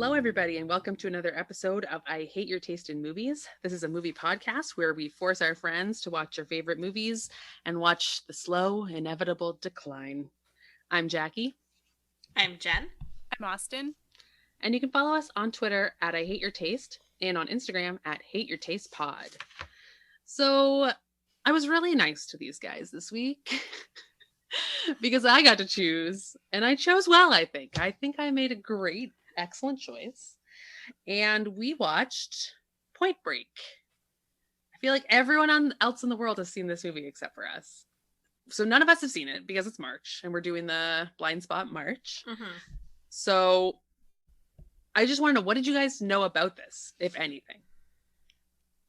Hello, everybody, and welcome to another episode of I Hate Your Taste in Movies. This is a movie podcast where we force our friends to watch their favorite movies and watch the slow, inevitable decline. I'm Jackie. I'm Jen. I'm Austin. And you can follow us on Twitter at I Hate Your Taste and on Instagram at Hate Your Taste Pod. So I was really nice to these guys this week because I got to choose, and I chose well, I think. I think I made a great, excellent choice. And we watched Point Break. I feel like everyone else in the world has seen this movie except for us. So none of us have seen it because it's March and we're doing the Blind Spot March. Mm-hmm. So I just want to know, what did you guys know about this, if anything?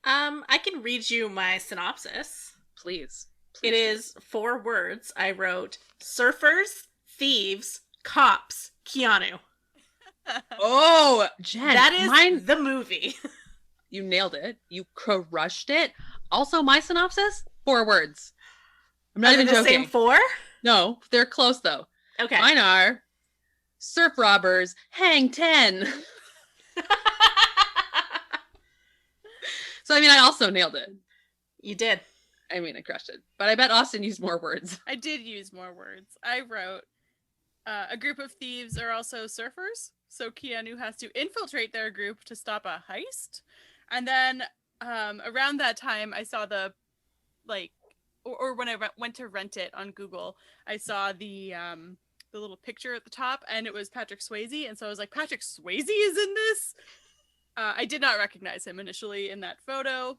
I can read you my synopsis. Please. It is 4 words. I wrote surfers, thieves, cops, Keanu. Oh, Jen. That is the movie. You nailed it. You crushed it. Also, my synopsis, 4 words. I'm not even joking. The same 4? No, they're close though. Okay. Mine are surf robbers, hang 10. So, I mean, I also nailed it. You did. I mean, I crushed it. But I bet Austin used more words. I did use more words. I wrote, a group of thieves are also surfers, so Keanu has to infiltrate their group to stop a heist. And then around that time, I saw the, or when I went to rent it on Google, I saw the little picture at the top, and it was Patrick Swayze, and so I was like, Patrick Swayze is in this? I did not recognize him initially in that photo.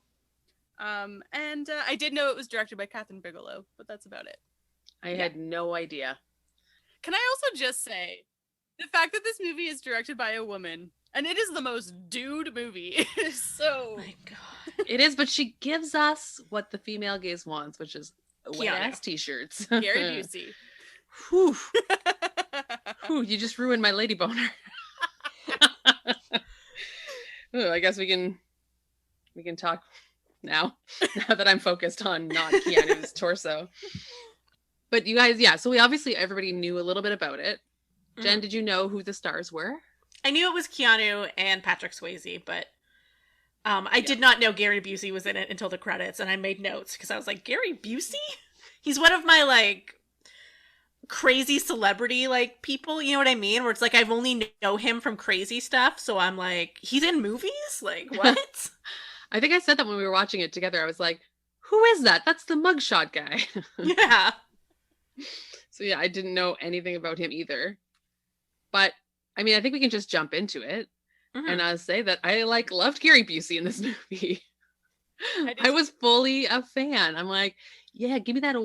And I did know it was directed by Kathryn Bigelow, but that's about it. I had no idea. Can I also just say, the fact that this movie is directed by a woman, and it is the most dude movie, is so... Oh my God. It is, but she gives us what the female gaze wants, which is wet-ass t-shirts. Gary Busey. Whew. Whew, you just ruined my lady boner. Ooh, I guess we can talk now that I'm focused on not Keanu's torso. But you guys, yeah, so everybody knew a little bit about it. Mm-hmm. Jen, did you know who the stars were? I knew it was Keanu and Patrick Swayze, but I did not know Gary Busey was in it until the credits, and I made notes because I was like, Gary Busey? He's one of my, crazy celebrity people, you know what I mean, where it's like I've only know him from crazy stuff, so I'm like, he's in movies, what? I think I said that when we were watching it together. I was like, who is that? That's the mugshot guy. Yeah. So yeah, I didn't know anything about him either, but I mean, I think we can just jump into it. Mm-hmm. And I'll say that I loved Gary Busey in this movie. I was fully a fan. I'm like, yeah, give me that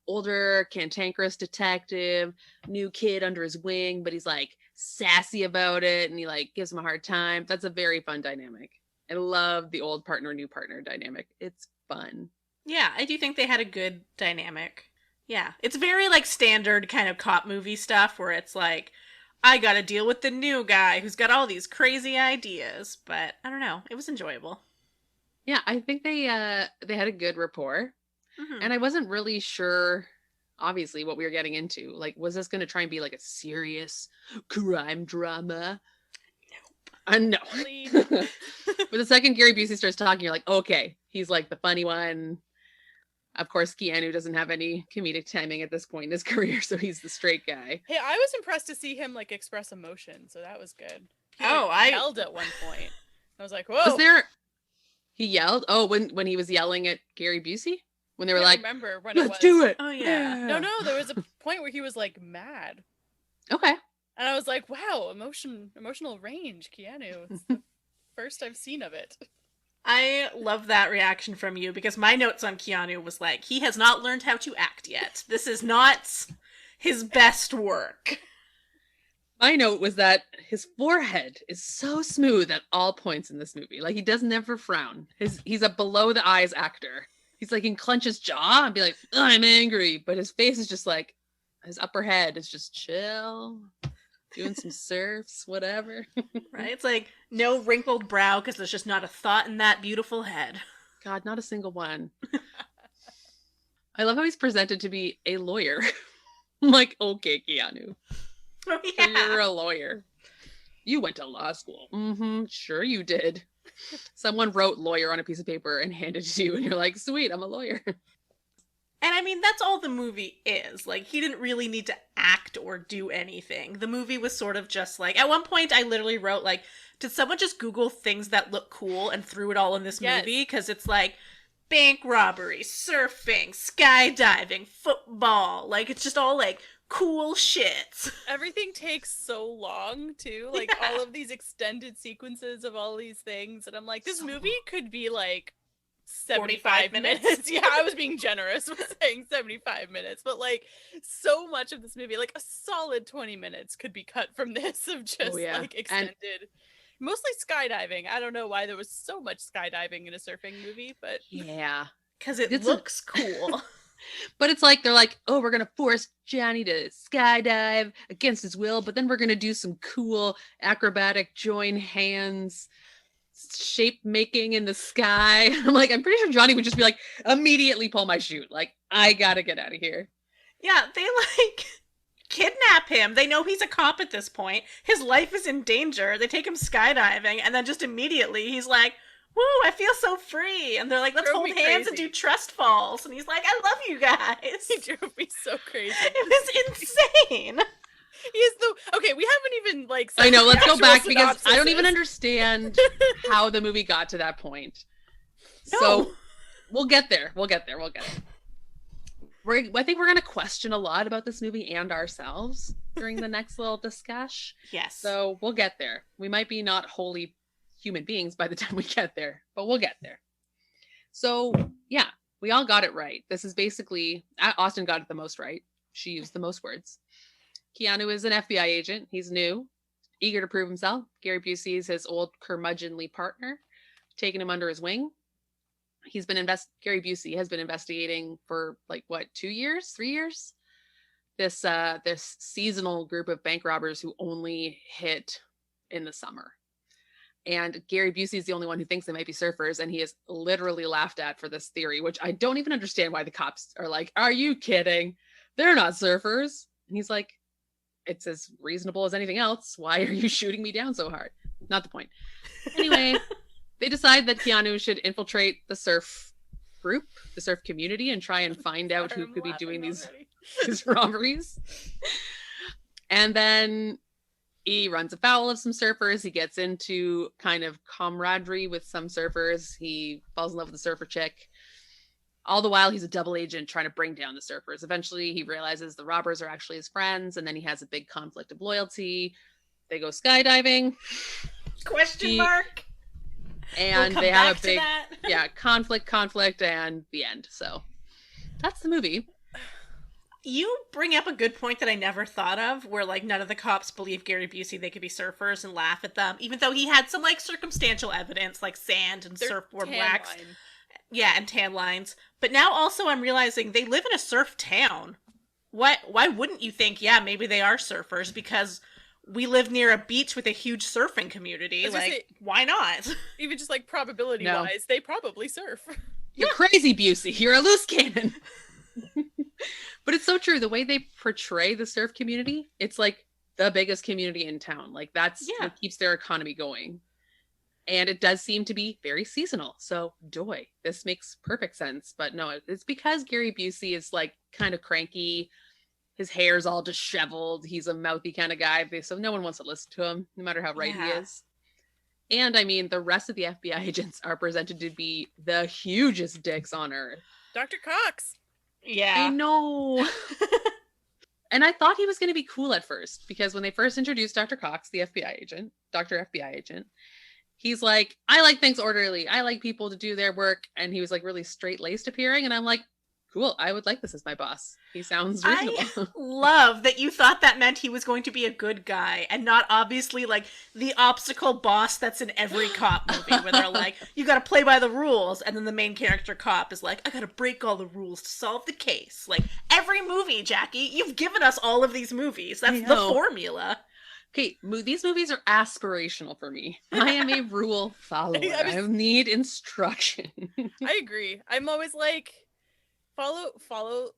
older cantankerous detective, new kid under his wing, but he's sassy about it, and he gives him a hard time. That's a very fun dynamic. I love the old partner, new partner dynamic. It's fun. Yeah, I do think they had a good dynamic. Yeah, it's very standard kind of cop movie stuff where it's I gotta deal with the new guy who's got all these crazy ideas, but I don't know, it was enjoyable. Yeah, I think they had a good rapport. Mm-hmm. And I wasn't really sure, obviously, what we were getting into. Was this going to try and be a serious crime drama? Nope. No. But the second Gary Busey starts talking, you're like, okay, he's the funny one. Of course, Keanu doesn't have any comedic timing at this point in his career, so he's the straight guy. Hey, I was impressed to see him express emotion, so that was good. He yelled at one point. I was like, whoa. Was there? He yelled? Oh, when he was yelling at Gary Busey? When they were remember when let's do it. Oh, yeah. No, there was a point where he was mad. Okay. And I was like, wow, emotional range, Keanu. It's the first I've seen of it. I love that reaction from you because my notes on Keanu was he has not learned how to act yet. This is not his best work. My note was that his forehead is so smooth at all points in this movie. He does never frown. He's a below the eyes actor. He's he can clench his jaw and be like, oh, I'm angry. But his face is just his upper head is just chill, doing some surfs, whatever. Right? It's no wrinkled brow because there's just not a thought in that beautiful head. God, not a single one. I love how he's presented to be a lawyer. I'm like, okay, Keanu. Oh, yeah. You're a lawyer. You went to law school. Mm-hmm. Sure you did. Someone wrote lawyer on a piece of paper and handed it to you, and you're like, sweet, I'm a lawyer. And I mean, that's all the movie is. Like, he didn't really need to act or do anything. The movie was sort of just like, at one point I literally wrote, like, did someone just Google things that look cool and threw it all in this movie? Because it's like, bank robbery, surfing, skydiving, football. Like, it's just all, like, cool shit. Everything takes so long, too. Like, all of these extended sequences of all these things. And I'm like, this movie could be, like, 75 minutes. Yeah, I was being generous with saying 75 minutes, but like so much of this movie, like a solid 20 minutes could be cut from this of just like extended, mostly skydiving. I don't know why there was so much skydiving in a surfing movie, but yeah, because it looks cool. But it's like, they're like, oh, we're going to force Johnny to skydive against his will, but then we're going to do some cool acrobatic join hands shape making in the sky. I'm like, I'm pretty sure Johnny would just be like, immediately pull my chute. Like, I gotta get out of here. Yeah, they like kidnap him. They know he's a cop at this point. His life is in danger. They take him skydiving, and then just immediately he's like, woo, I feel so free. And they're like, let's hold hands and do trust falls. And he's like, I love you guys. He drove me so crazy. It was insane. Okay, we haven't even like I know, let's go back because I don't even understand how the movie got to that point. No. So we'll get there. I think we're going to question a lot about this movie and ourselves during the next little discussion. Yes. So we'll get there. We might be not wholly human beings by the time we get there, but we'll get there. So yeah, we all got it right. This is basically, Austin got it the most right. She used the most words. Keanu is an FBI agent. He's new, eager to prove himself. Gary Busey is his old curmudgeonly partner, taking him under his wing. Gary Busey has been investigating for like 3 years? This seasonal group of bank robbers who only hit in the summer. And Gary Busey is the only one who thinks they might be surfers, and he is literally laughed at for this theory, which I don't even understand why the cops are like, are you kidding? They're not surfers. And he's like, it's as reasonable as anything else. Why are you shooting me down so hard? Not the point. Anyway, they decide that Keanu should infiltrate the surf group, the surf community, and try and find out who could be doing these robberies. And then he runs afoul of some surfers. He gets into kind of camaraderie with some surfers. He falls in love with a surfer chick. All the while, he's a double agent trying to bring down the surfers. Eventually, he realizes the robbers are actually his friends, and then he has a big conflict of loyalty. They go skydiving. Question mark. And they have a big conflict, and the end. So that's the movie. You bring up a good point that I never thought of, where like none of the cops believe Gary Busey they could be surfers and laugh at them, even though he had some like circumstantial evidence, like sand and surfboard wax. Yeah, and tan lines. But now also I'm realizing they live in a surf town. Why wouldn't you think, yeah, maybe they are surfers? Because we live near a beach with a huge surfing community. Like, why not? Even just like probability-wise, they probably surf. You're crazy, Busey. You're a loose cannon. But it's so true. The way they portray the surf community, it's like the biggest community in town. Like that's what keeps their economy going. And it does seem to be very seasonal. So, this makes perfect sense. But no, it's because Gary Busey is like kind of cranky. His hair's all disheveled. He's a mouthy kind of guy. So no one wants to listen to him, no matter how right he is. And I mean, the rest of the FBI agents are presented to be the hugest dicks on earth. Dr. Cox. Yeah. I know. And I thought he was going to be cool at first, because when they first introduced Dr. Cox, the FBI agent, Dr. FBI agent, he's like, I like things orderly. I like people to do their work. And he was like really straight-laced appearing. And I'm like, cool, I would like this as my boss. He sounds reasonable. I love that you thought that meant he was going to be a good guy and not obviously like the obstacle boss that's in every cop movie where they're like, you gotta play by the rules. And then the main character cop is like, I gotta break all the rules to solve the case. Like every movie, Jackie, you've given us all of these movies. That's the formula. Okay, these movies are aspirational for me. I am a rule follower. I need instruction. I agree. I'm always like, follow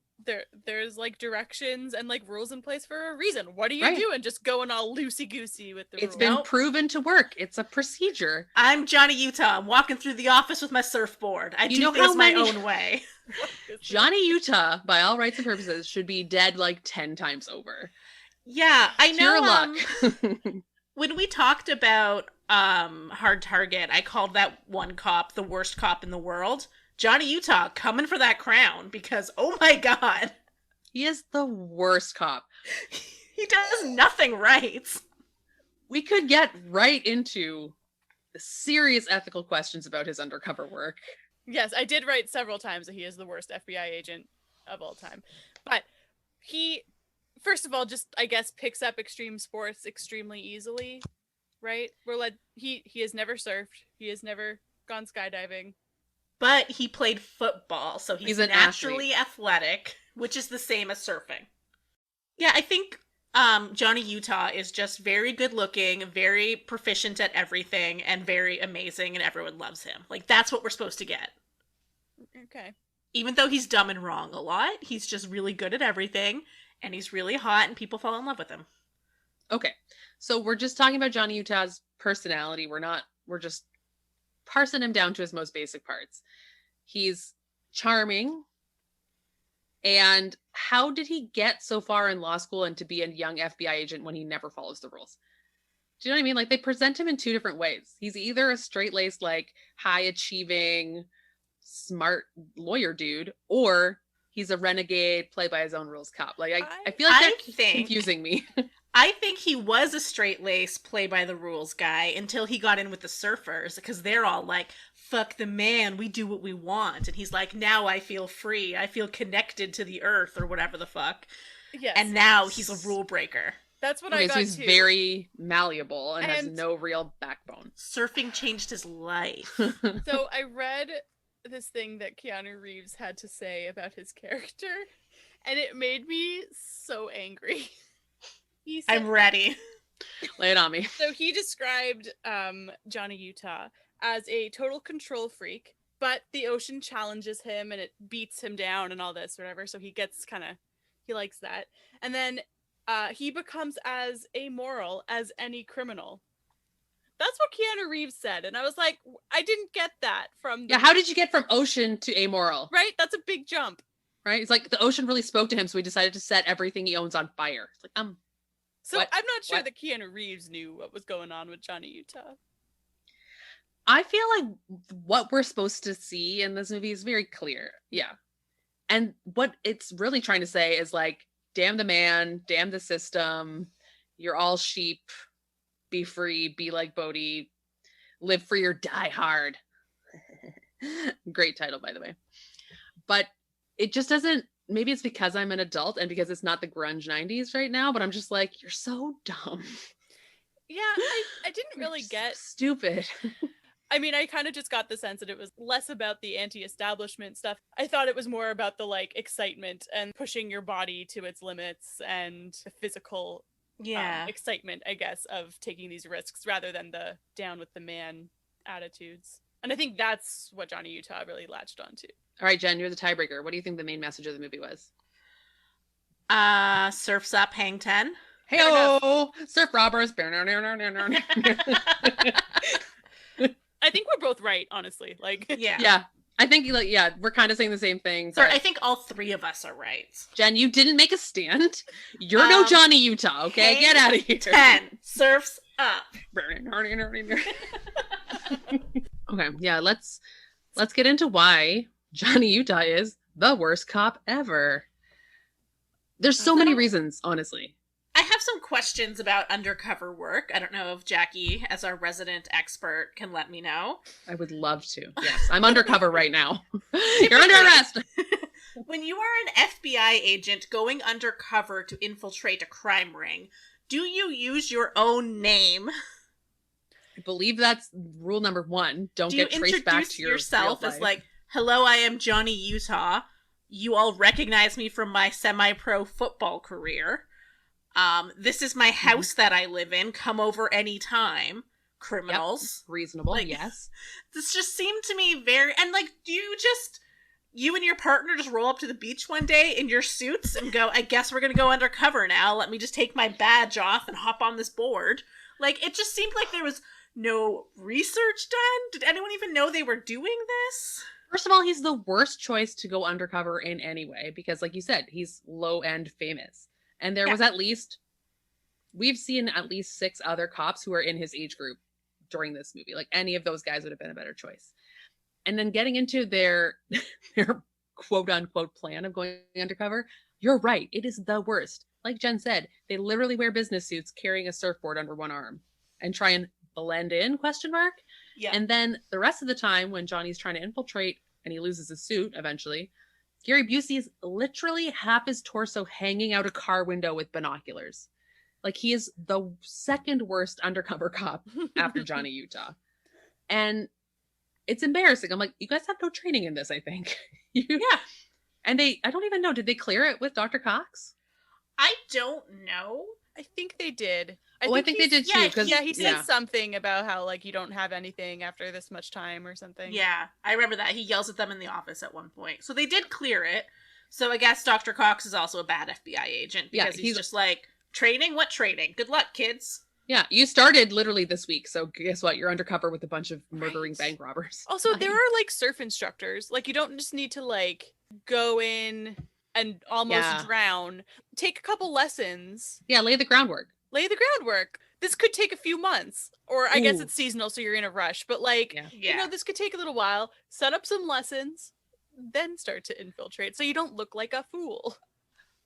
there's like directions and like rules in place for a reason. What are you Right. doing just going all loosey-goosey with the It's rules? been Nope. proven to work. It's a procedure. I'm Johnny Utah. I'm walking through the office with my surfboard. I You do know things how my many- own way. Johnny Utah, by all rights and purposes, should be dead like 10 times over. Yeah, I know. Pure luck. When we talked about Hard Target, I called that one cop the worst cop in the world. Johnny Utah coming for that crown because, oh my god, He is the worst cop. he does nothing right. We could get right into the serious ethical questions about his undercover work. Yes, I did write several times that he is the worst FBI agent of all time. But he, first of all, just, I guess, picks up extreme sports extremely easily, right? He has never surfed. He has never gone skydiving. But he played football, so he's an naturally athletic, which is the same as surfing. Yeah, I think Johnny Utah is just very good looking, very proficient at everything, and very amazing, and everyone loves him. Like, that's what we're supposed to get. Okay. Even though he's dumb and wrong a lot, he's just really good at everything, and he's really hot, and people fall in love with him. Okay, so we're just talking about Johnny Utah's personality. We're just parsing him down to his most basic parts. He's charming. And how did he get so far in law school and to be a young FBI agent when he never follows the rules? Do you know what I mean? Like, they present him in two different ways. He's either a straight-laced, like, high-achieving, smart lawyer dude, or he's a renegade, play-by-his-own-rules cop. Like, I feel like they're confusing me. I think he was a straight-laced, play-by-the-rules guy until he got in with the surfers, because they're all like, fuck the man, we do what we want. And he's like, now I feel free, I feel connected to the earth, or whatever the fuck. Yes. And now he's a rule breaker. That's what Okay, I got so he's too. very malleable and has And- no real backbone. Surfing changed his life. So I read this thing that Keanu Reeves had to say about his character, and it made me so angry. He said, I'm ready. Lay it on me. so he described Johnny Utah as a total control freak, but the ocean challenges him and it beats him down and all this, whatever. So he likes that. And then he becomes as amoral as any criminal. That's what Keanu Reeves said. And I was like, I didn't get that from Yeah, how did you get from ocean to amoral? Right? That's a big jump. Right? It's like the ocean really spoke to him, so he decided to set everything he owns on fire. It's like, So What? I'm not sure What? that Keanu Reeves knew what was going on with Johnny Utah. I feel like what we're supposed to see in this movie is very clear. Yeah. And what it's really trying to say is like, damn the man, damn the system. You're all sheep. Be free. Be like Bodhi. Live free or die hard. Great title, by the way. But it just doesn't, maybe it's because I'm an adult and because it's not the grunge 90s right now, but I'm just like, you're so dumb. Yeah, I didn't really You're so get. stupid. I mean, I kind of just got the sense that it was less about the anti-establishment stuff. I thought it was more about the like excitement and pushing your body to its limits and the physical excitement, I guess, of taking these risks rather than the down with the man attitudes. And I think that's what Johnny Utah really latched onto. All right, Jen, you're the tiebreaker. What do you think the main message of the movie was? Surf's up, hang 10. Hey-oh! Surf robbers. I think we're both right, honestly. Like, Yeah. Yeah. I think, like, yeah, we're kind of saying the same thing. Sorry, but I think all three of us are right. Jen, you didn't make a stand. You're no Johnny Utah, okay? hang Get out of here. 10. Surf's up. Okay, yeah, let's get into why Johnny Utah is the worst cop ever. There's so many reasons, honestly. I have some questions about undercover work. I don't know if Jackie, as our resident expert, can let me know. I would love to. Yes, I'm undercover right now. You're under arrest. When you are an FBI agent going undercover to infiltrate a crime ring, do you use your own name? I believe that's rule number 1. Don't Do you get traced back introduce to your yourself real as life. like, hello, I am Johnny Utah. You all recognize me from my semi-pro football career. This is my house that I live in. Come over anytime. Criminals. Reasonable, Like, yes. This just seemed to me very... And, like, do you just you and your partner just roll up to the beach one day in your suits and go, I guess we're going to go undercover now. Let me just take my badge off and hop on this board. Like, it just seemed like there was no research done. Did anyone even know they were doing this? First of all, he's the worst choice to go undercover in any way because, like you said, he's low-end famous. And there was we've seen at least 6 other cops who are in his age group during this movie. Like, any of those guys would have been a better choice. And then getting into their quote-unquote plan of going undercover, you're right. It is the worst. Like Jen said, they literally wear business suits carrying a surfboard under one arm and try and blend in, ? Yeah. And then the rest of the time when Johnny's trying to infiltrate and he loses his suit eventually, Gary Busey is literally half his torso hanging out a car window with binoculars. Like, he is the second worst undercover cop after Johnny Utah. And it's embarrassing. I'm like, you guys have no training in this, I think. Yeah. And I don't even know, did they clear it with Dr. Cox? I don't know. I think they did. I think they did too. He said something about how, like, you don't have anything after this much time or something. Yeah, I remember that. He yells at them in the office at one point. So they did clear it. So I guess Dr. Cox is also a bad FBI agent because he's just like, training? What training? Good luck, kids. Yeah, you started literally this week. So guess what? You're undercover with a bunch of murdering bank robbers. Also, there are, like, surf instructors. Like, you don't just need to, like, go in and almost drown. Take a couple lessons. Yeah, lay the groundwork. This could take a few months, or I guess it's seasonal, so you're in a rush. But, like, you know, this could take a little while. Set up some lessons, then start to infiltrate, so you don't look like a fool.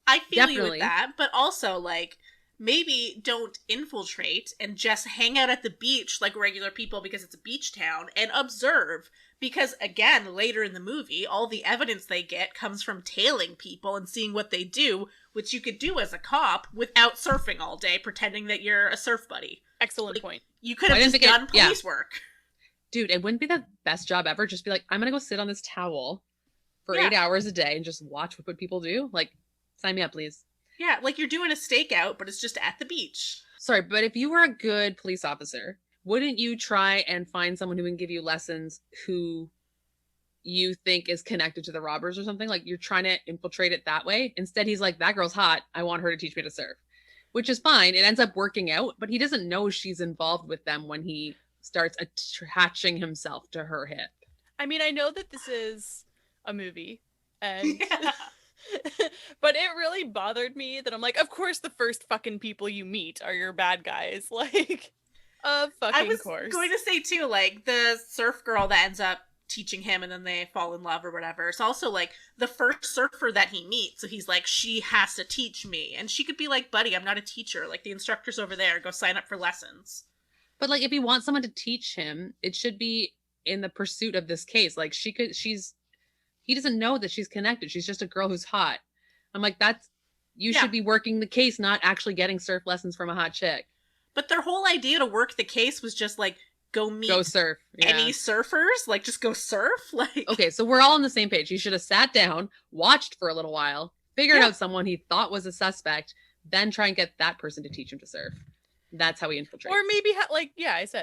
I feel you with that, but also, like, maybe don't infiltrate and just hang out at the beach like regular people because it's a beach town and observe. Because, again, later in the movie, all the evidence they get comes from tailing people and seeing what they do, which you could do as a cop without surfing all day, pretending that you're a surf buddy. Excellent point. You could have just done police work. Dude, it wouldn't be the best job ever. Just be like, I'm going to go sit on this towel for 8 hours a day and just watch what people do. Like, sign me up, please. Yeah, like you're doing a stakeout, but it's just at the beach. Sorry, but if you were a good police officer, wouldn't you try and find someone who can give you lessons who you think is connected to the robbers or something? Like, you're trying to infiltrate it that way. Instead, he's like, that girl's hot. I want her to teach me to surf, which is fine. It ends up working out, but he doesn't know she's involved with them when he starts attaching himself to her hip. I mean, I know that this is a movie, and but it really bothered me that I'm like, of course the first fucking people you meet are your bad guys. Like, of fucking I was course. Going to say too, like, the surf girl that ends up teaching him and then they fall in love or whatever. It's also like the first surfer that he meets. So he's like, she has to teach me. And she could be like, buddy, I'm not a teacher. Like, the instructor's over there. Go sign up for lessons. But, like, if he wants someone to teach him, it should be in the pursuit of this case. Like, he doesn't know that she's connected. She's just a girl who's hot. I'm like, you should be working the case, not actually getting surf lessons from a hot chick. But their whole idea to work the case was just like, go surf. Any surfers? Like, just go surf? Like, okay, so we're all on the same page. He should have sat down, watched for a little while, figured out someone he thought was a suspect, then try and get that person to teach him to surf. That's how he infiltrates. Or maybe,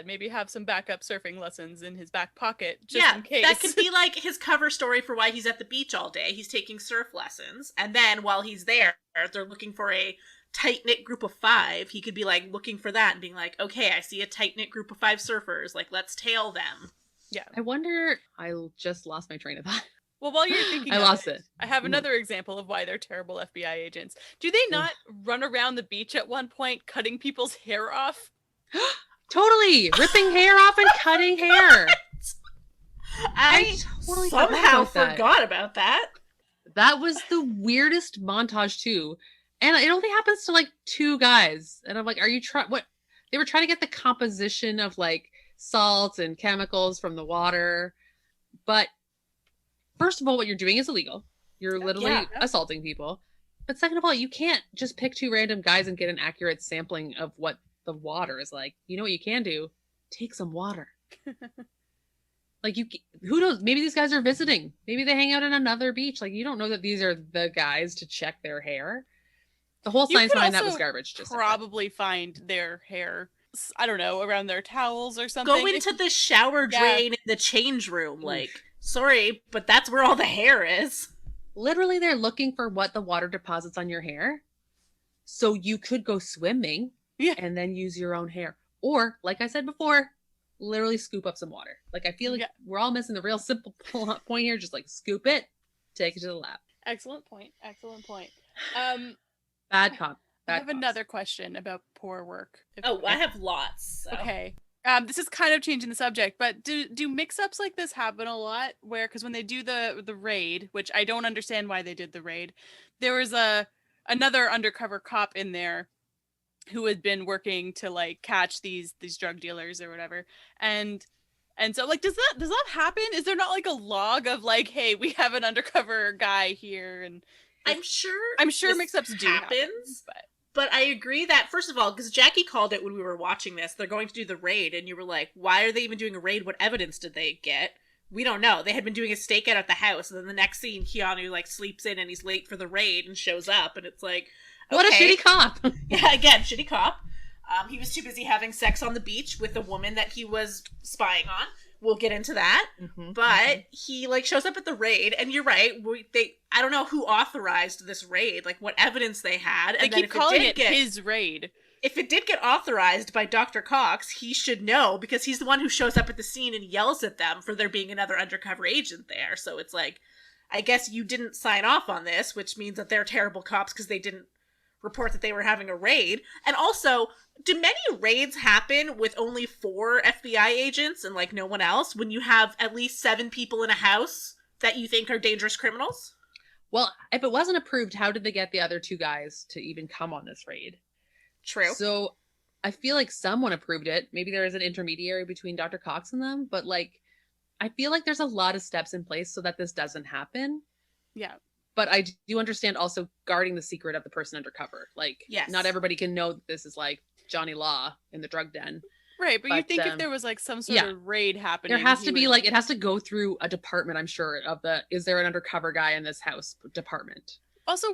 maybe have some backup surfing lessons in his back pocket, just in case. That could be like his cover story for why he's at the beach all day. He's taking surf lessons. And then while he's there, they're looking for a tight-knit group of 5. He could be like looking for that and being like, okay, I see a tight-knit group of 5 surfers. Like, let's tail them. Yeah. I wonder, I just lost my train of thought. Well, while you're thinking I lost it. I have another example of why they're terrible FBI agents. Do they not run around the beach at one point cutting people's hair off? Totally! Ripping hair off and cutting hair! I totally somehow forgot about that. That was the weirdest montage, too. And it only happens to, like, 2 guys. And I'm like, are you trying... What? They were trying to get the composition of, like, salts and chemicals from the water. But... First of all, what you're doing is illegal. You're literally assaulting people. But second of all, you can't just pick 2 random guys and get an accurate sampling of what the water is like. You know what you can do? Take some water. Like, who knows? Maybe these guys are visiting. Maybe they hang out at another beach. Like, you don't know that these are the guys to check their hair. The whole science behind that was garbage. Just probably find their hair, I don't know, around their towels or something. Go into the shower drain in the change room. Like, Sorry, but that's where all the hair is. Literally, they're looking for what the water deposits on your hair. So you could go swimming and then use your own hair. Or, like I said before, literally scoop up some water. Like, I feel like we're all missing the real simple point here. Just like scoop it, take it to the lab. Excellent point. Excellent point. Bad cop. I have another question about poor work. I have lots. So. Okay. This is kind of changing the subject, but do mix-ups like this happen a lot? Where, because when they do the raid, which I don't understand why they did the raid, there was another undercover cop in there who had been working to like catch these drug dealers or whatever, and so like does that happen? Is there not like a log of like, hey, we have an undercover guy here? And I'm sure mix-ups do happen, but I agree that, first of all, because Jackie called it when we were watching this, they're going to do the raid, and you were like, why are they even doing a raid? What evidence did they get? We don't know. They had been doing a stakeout at the house, and then the next scene, Keanu, like, sleeps in, and he's late for the raid, and shows up, and it's like, okay. What a shitty cop! Yeah, again, shitty cop. He was too busy having sex on the beach with a woman that he was spying on. We'll get into that. But he, like, shows up at the raid, and you're right, I don't know who authorized this raid, like, what evidence they had. And they keep calling it his raid. If it did get authorized by Dr. Cox, he should know, because he's the one who shows up at the scene and yells at them for there being another undercover agent there. So it's like, I guess you didn't sign off on this, which means that they're terrible cops because they didn't report that they were having a raid. And also, do many raids happen with only 4 FBI agents and, like, no one else, when you have at least 7 people in a house that you think are dangerous criminals? Well, if it wasn't approved, how did they get the other 2 guys to even come on this raid? True. So I feel like someone approved it. Maybe there is an intermediary between Dr. Cox and them, but, like, I feel like there's a lot of steps in place so that this doesn't happen. Yeah. But I do understand also guarding the secret of the person undercover. Like, yes. Not everybody can know that this is, like, Johnny Law in the drug den. Right, but you'd think if there was, like, some sort of raid happening... There has to be, like, it has to go through a department, I'm sure, of is there an undercover guy in this house department? Also,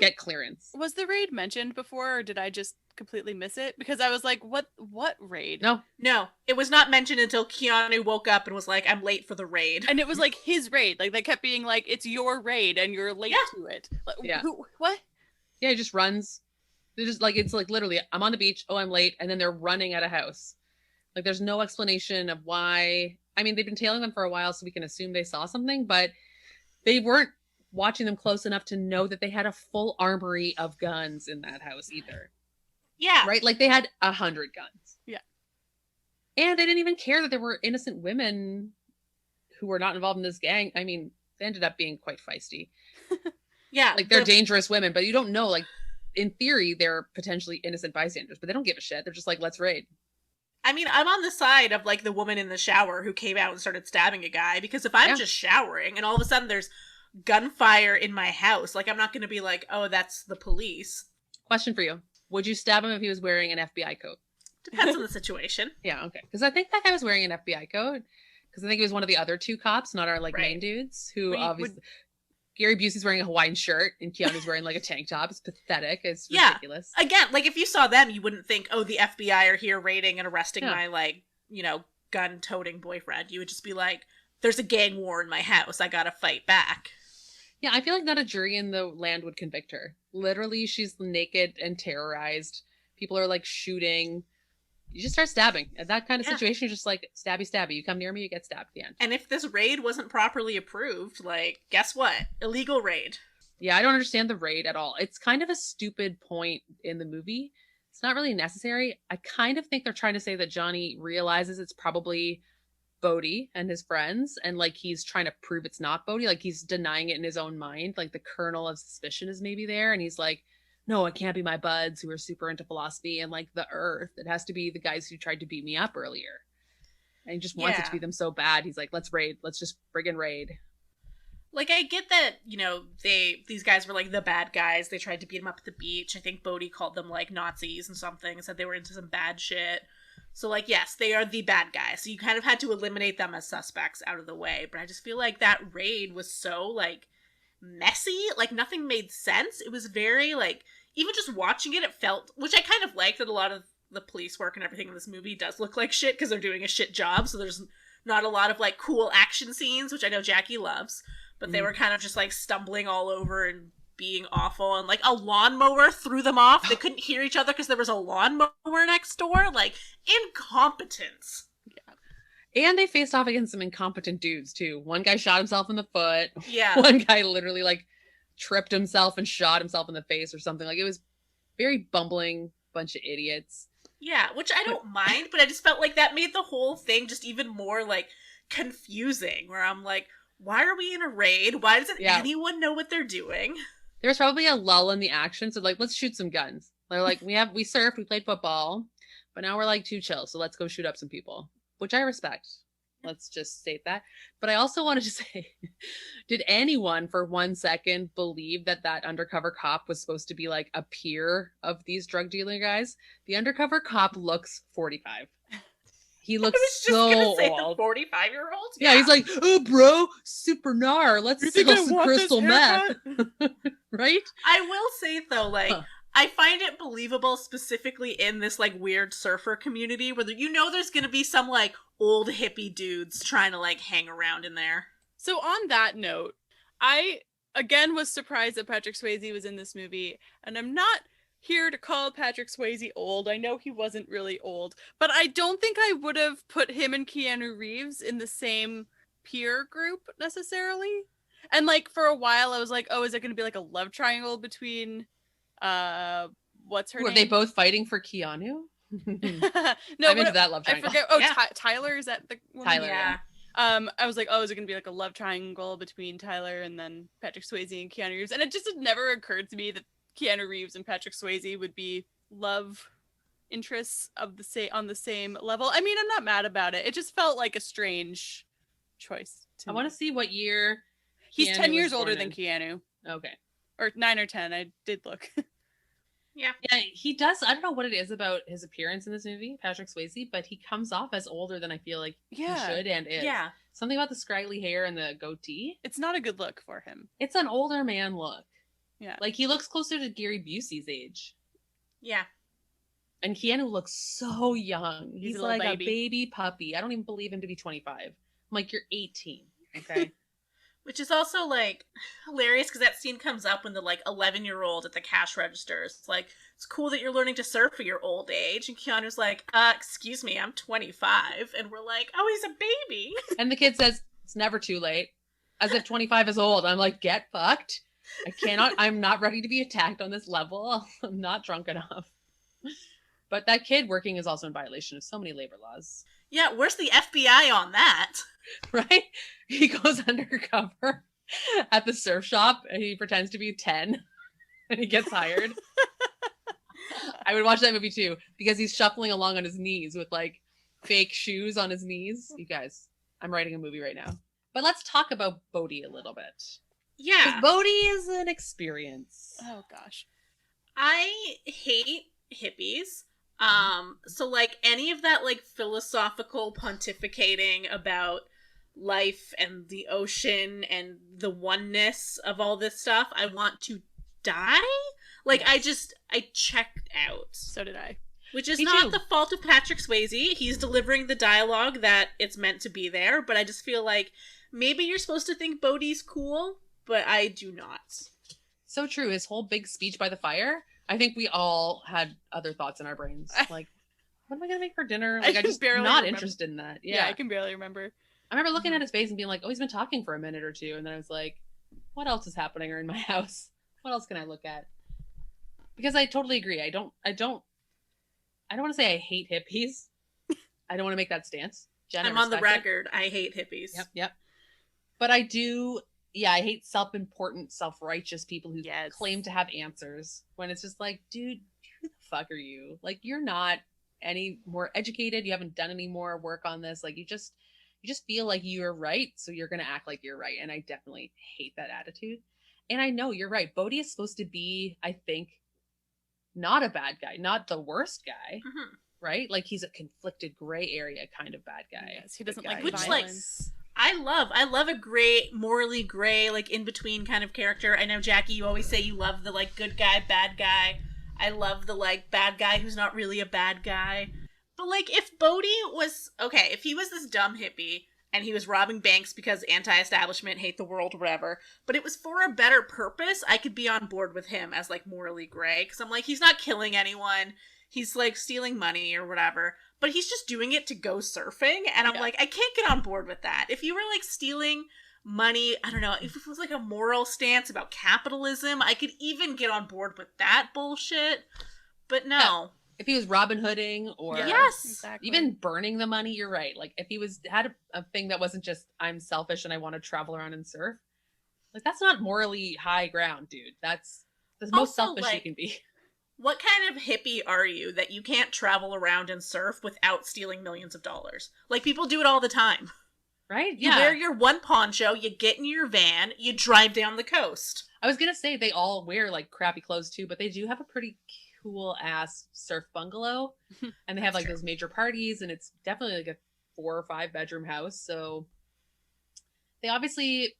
get clearance. Was the raid mentioned before, or did I just completely miss it? Because I was like, what raid? No, it was not mentioned until Keanu woke up and was like, I'm late for the raid. And it was like his raid. Like, they kept being like, it's your raid and you're late to it. Like, what? Yeah, he just runs. They're just like, it's like literally, I'm on the beach, oh, I'm late, and then they're running at a house. Like, there's no explanation of why. I mean, they've been tailing them for a while, so we can assume they saw something, but they weren't watching them close enough to know that they had a full armory of guns in that house either. Yeah. Right? Like, they had 100 guns. Yeah. And they didn't even care that there were innocent women who were not involved in this gang. I mean, they ended up being quite feisty. Yeah. Like, they're dangerous women, but you don't know, like, in theory, they're potentially innocent bystanders, but they don't give a shit. They're just like, let's raid. I mean, I'm on the side of, like, the woman in the shower who came out and started stabbing a guy, because if I'm just showering and all of a sudden there's gunfire in my house, like, I'm not going to be like, oh, that's the police. Question for you. Would you stab him if he was wearing an FBI coat? Depends on the situation. Yeah, okay. Because I think that guy was wearing an FBI coat. Because I think he was one of the other 2 cops, not our, like, main dudes, who obviously... Gary Busey's wearing a Hawaiian shirt, and Keanu's wearing, like, a tank top. It's pathetic. It's ridiculous. Again, like, if you saw them, you wouldn't think, oh, the FBI are here raiding and arresting my, like, you know, gun-toting boyfriend. You would just be like, there's a gang war in my house. I gotta fight back. Yeah, I feel like not a jury in the land would convict her. Literally, she's naked and terrorized. People are, like, shooting. You just start stabbing. At that kind of situation, you're just like, stabby, stabby. You come near me, you get stabbed at the end. And if this raid wasn't properly approved, like, guess what? Illegal raid. Yeah, I don't understand the raid at all. It's kind of a stupid point in the movie. It's not really necessary. I kind of think they're trying to say that Johnny realizes it's probably Bodhi and his friends, and, like, he's trying to prove it's not Bodhi. Like, he's denying it in his own mind. Like, the kernel of suspicion is maybe there, and he's like, no, it can't be my buds who are super into philosophy and, like, the earth. It has to be the guys who tried to beat me up earlier. And he just wants it to be them so bad. He's like, let's raid. Let's just friggin' raid. Like, I get that, you know, these guys were, like, the bad guys. They tried to beat him up at the beach. I think Bodhi called them, like, Nazis and something, and said they were into some bad shit. So, like, yes, they are the bad guys. So you kind of had to eliminate them as suspects out of the way. But I just feel like that raid was so, like, messy. Like, nothing made sense. It was very, like, even just watching it, it felt, which I kind of like, that a lot of the police work and everything in this movie does look like shit because they're doing a shit job. So there's not a lot of like cool action scenes, which I know Jackie loves, but they were kind of just like stumbling all over and being awful, and like a lawnmower threw them off. They couldn't hear each other because there was a lawnmower next door. Like, incompetence. And they faced off against some incompetent dudes too. One guy shot himself in the foot. Yeah. One guy literally like tripped himself and shot himself in the face or something. Like, it was very bumbling bunch of idiots. Yeah, which I don't mind, but I just felt like that made the whole thing just even more like confusing, where I'm like, why are we in a raid? Why doesn't anyone know what they're doing? There was probably a lull in the action, so like, let's shoot some guns. They're like, we surfed, we played football, but now we're like too chill, so let's go shoot up some people. Which I respect. Let's just state that. But I also wanted to say, did anyone for 1 second believe that that undercover cop was supposed to be like a peer of these drug dealer guys? The undercover cop looks 45. He looks so old. 45-year-old? Yeah, he's like, oh, bro, super gnar. Let's sell some crystal meth. Right? I will say, though, like, I find it believable specifically in this, like, weird surfer community where you know there's gonna be some, like, old hippie dudes trying to, like, hang around in there. So on that note, I, again, was surprised that Patrick Swayze was in this movie, and I'm not here to call Patrick Swayze old. I know he wasn't really old, but I don't think I would have put him and Keanu Reeves in the same peer group necessarily. And, like, for a while I was like, oh, is it gonna be, like, a love triangle between... what's her name? Were they both fighting for Keanu? No, I'm into that love triangle. I forget. Oh, yeah. Tyler, is that the one? Tyler, yeah. I was like, oh, is it gonna be like a love triangle between Tyler and then Patrick Swayze and Keanu Reeves? And it just had never occurred to me that Keanu Reeves and Patrick Swayze would be love interests of on the same level. I mean, I'm not mad about it. It just felt like a strange choice to me. I want to see what year he's Keanu 10 years was older born than Keanu. Okay. Or 9 or 10. I did look. Yeah, he does. I don't know what it is about his appearance in this movie, Patrick Swayze, but he comes off as older than I feel like he should and is. Yeah. Something about the scraggly hair and the goatee. It's not a good look for him. It's an older man look. Yeah. Like, he looks closer to Gary Busey's age. Yeah. And Keanu looks so young. He's a like baby. a baby puppy. I don't even believe him to be 25. I'm like, you're 18. Okay. Which is also, like, hilarious because that scene comes up when the, like, 11-year-old at the cash register is like, it's cool that you're learning to surf at your old age. And Keanu's like, excuse me, I'm 25. And we're like, oh, he's a baby. And the kid says, it's never too late. As if 25 is old. I'm like, get fucked. I'm not ready to be attacked on this level. I'm not drunk enough. But that kid working is also in violation of so many labor laws. Yeah, where's the FBI on that? Right? He goes undercover at the surf shop and he pretends to be 10 and he gets hired. I would watch that movie too because he's shuffling along on his knees with like fake shoes on his knees. You guys, I'm writing a movie right now. But let's talk about Bodhi a little bit. Yeah. Bodhi is an experience. Oh gosh. I hate hippies. So like any of that like philosophical pontificating about life and the ocean and the oneness of all this stuff, I want to die. Like, yes. I checked out. So did I. Which is Me not too. the fault of Patrick Swayze. He's delivering the dialogue that it's meant to be there, but I just feel like maybe you're supposed to think Bodhi's cool, but I do not. So true. His whole big speech by the fire, I think we all had other thoughts in our brains. Like, what am I going to make for dinner? Like, I just barely not remember. interested in that. Yeah, I can barely remember. I remember looking at his face and being like, oh, he's been talking for a minute or two. And then I was like, what else is happening in my house? What else can I look at? Because I totally agree. I don't want to say I hate hippies. I don't want to make that stance. Jen, I'm on the record. I hate hippies. Yep. But I do, I hate self-important, self-righteous people who claim to have answers when it's just like, dude, who the fuck are you? Like, you're not any more educated. You haven't done any more work on this. Like, you just feel like you're right. So you're going to act like you're right. And I definitely hate that attitude. And I know you're right. Bodhi is supposed to be, I think, not a bad guy, not the worst guy, right? Like, he's a conflicted gray area kind of bad guy. Yes, he doesn't like Which, violence. I love a gray, morally gray, like, in-between kind of character. I know, Jackie, you always say you love the, like, good guy, bad guy. I love the, like, bad guy who's not really a bad guy. But, like, if Bodhi was, okay, if he was this dumb hippie, and he was robbing banks because anti-establishment, hate the world, whatever, but it was for a better purpose, I could be on board with him as, like, morally gray. Because I'm like, he's not killing anyone. He's, like, stealing money or whatever. But he's just doing it to go surfing. And I'm like, I can't get on board with that. If you were, like, stealing money, I don't know, if it was, like, a moral stance about capitalism, I could even get on board with that bullshit. But no. Yeah. If he was Robin Hooding or even burning the money, you're right. Like, if he had a thing that wasn't just, I'm selfish and I want to travel around and surf, like, that's not morally high ground, dude. That's the most selfish you can be. What kind of hippie are you that you can't travel around and surf without stealing millions of dollars? Like, people do it all the time. Right? Yeah. You wear your one poncho, you get in your van, you drive down the coast. I was going to say they all wear, like, crappy clothes, too, but they do have a pretty cool ass surf bungalow, and they have like those major parties, and it's definitely like a 4 or 5 bedroom house. So they obviously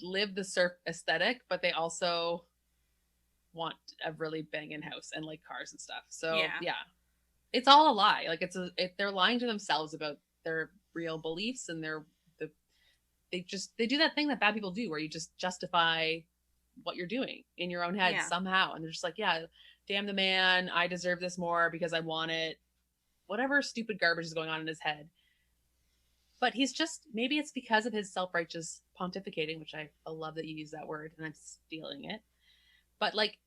live the surf aesthetic, but they also want a really banging house and like cars and stuff. So yeah, it's all a lie. Like they're lying to themselves about their real beliefs, and they do that thing that bad people do where you just justify what you're doing in your own head somehow, and they're just like, yeah, damn the man, I deserve this more because I want it. Whatever stupid garbage is going on in his head. But he's just, maybe it's because of his self-righteous pontificating, which I love that you use that word, and I'm stealing it. But like,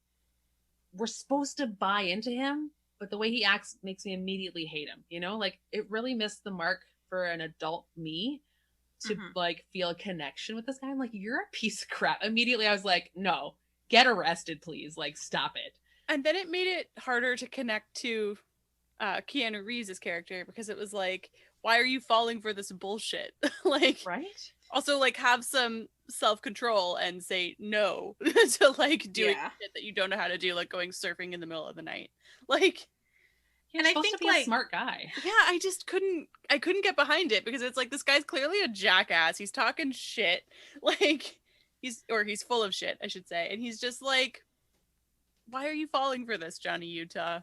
we're supposed to buy into him, but the way he acts makes me immediately hate him. You know, like, it really missed the mark for an adult me to like feel a connection with this guy. I'm like, you're a piece of crap. Immediately I was like, no, get arrested, please. Like, stop it. And then it made it harder to connect to Keanu Reeves' character, because it was like, why are you falling for this bullshit? Like, right? Also, like, have some self-control and say no to like doing shit that you don't know how to do, like going surfing in the middle of the night. Like, and I think to be a smart guy. Yeah, I couldn't get behind it, because it's like, this guy's clearly a jackass. He's talking shit. Like, he's full of shit, I should say. And he's just like, why are you falling for this, Johnny Utah?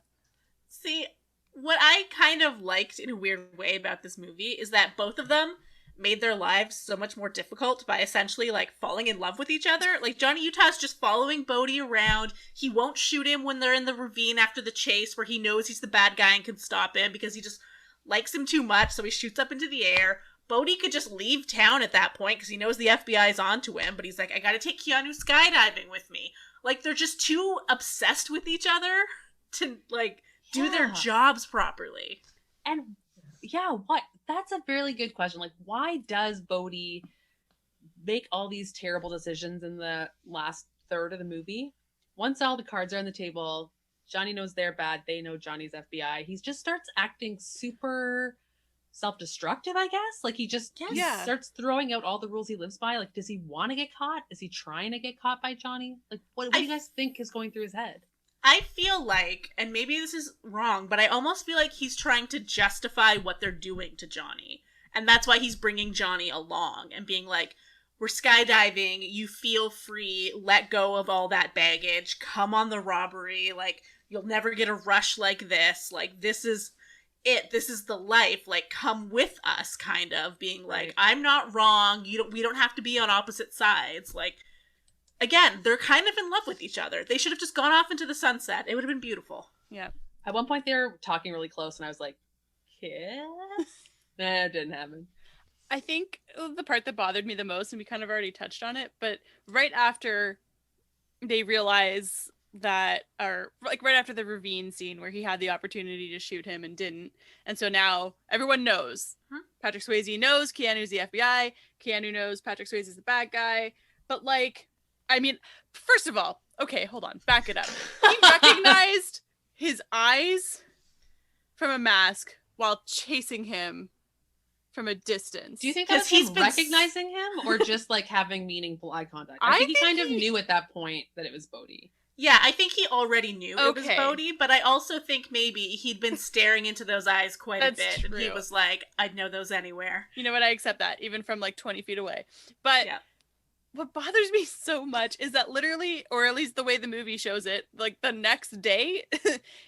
See, what I kind of liked in a weird way about this movie is that both of them made their lives so much more difficult by essentially, like, falling in love with each other. Like, Johnny Utah's just following Bodhi around. He won't shoot him when they're in the ravine after the chase, where he knows he's the bad guy and can stop him because he just likes him too much, so he shoots up into the air. Bodhi could just leave town at that point because he knows the FBI's onto him, but he's like, I gotta take Keanu skydiving with me. Like, they're just too obsessed with each other to, like, do their jobs properly. And, that's a really good question. Like, why does Bodhi make all these terrible decisions in the last third of the movie? Once all the cards are on the table, Johnny knows they're bad, they know Johnny's FBI, he just starts acting super self-destructive, I guess. Like, he just starts throwing out all the rules he lives by. Like, does he want to get caught? Is he trying to get caught by Johnny? Like, what do you guys think is going through his head? I feel like, and maybe this is wrong, but I almost feel like he's trying to justify what they're doing to Johnny. And that's why he's bringing Johnny along and being like, we're skydiving, you feel free, let go of all that baggage, come on the robbery, like, you'll never get a rush like this, like, this is it, this is the life, like, come with us, kind of, being like, I'm not wrong, we don't have to be on opposite sides, like, again, they're kind of in love with each other. They should have just gone off into the sunset. It would have been beautiful. Yeah. At one point, they were talking really close, and I was like, kiss? Nah, it didn't happen. I think the part that bothered me the most, and we kind of already touched on it, but right after they realize that, or like right after the ravine scene where he had the opportunity to shoot him and didn't, and so now everyone knows. Patrick Swayze knows Keanu's the FBI. Keanu knows Patrick Swayze is the bad guy. But, like, I mean, first of all, okay, hold on, back it up. He recognized his eyes from a mask while chasing him from a distance. Do you think that's him recognizing him, or just like having meaningful eye contact? I think he kind of knew at that point that it was Bodhi. Yeah, I think he already knew it was Bodhi, but I also think maybe he'd been staring into those eyes quite a bit. True. And he was like, I'd know those anywhere. You know what? I accept that, even from like 20 feet away. But what bothers me so much is that literally, or at least the way the movie shows it, like the next day,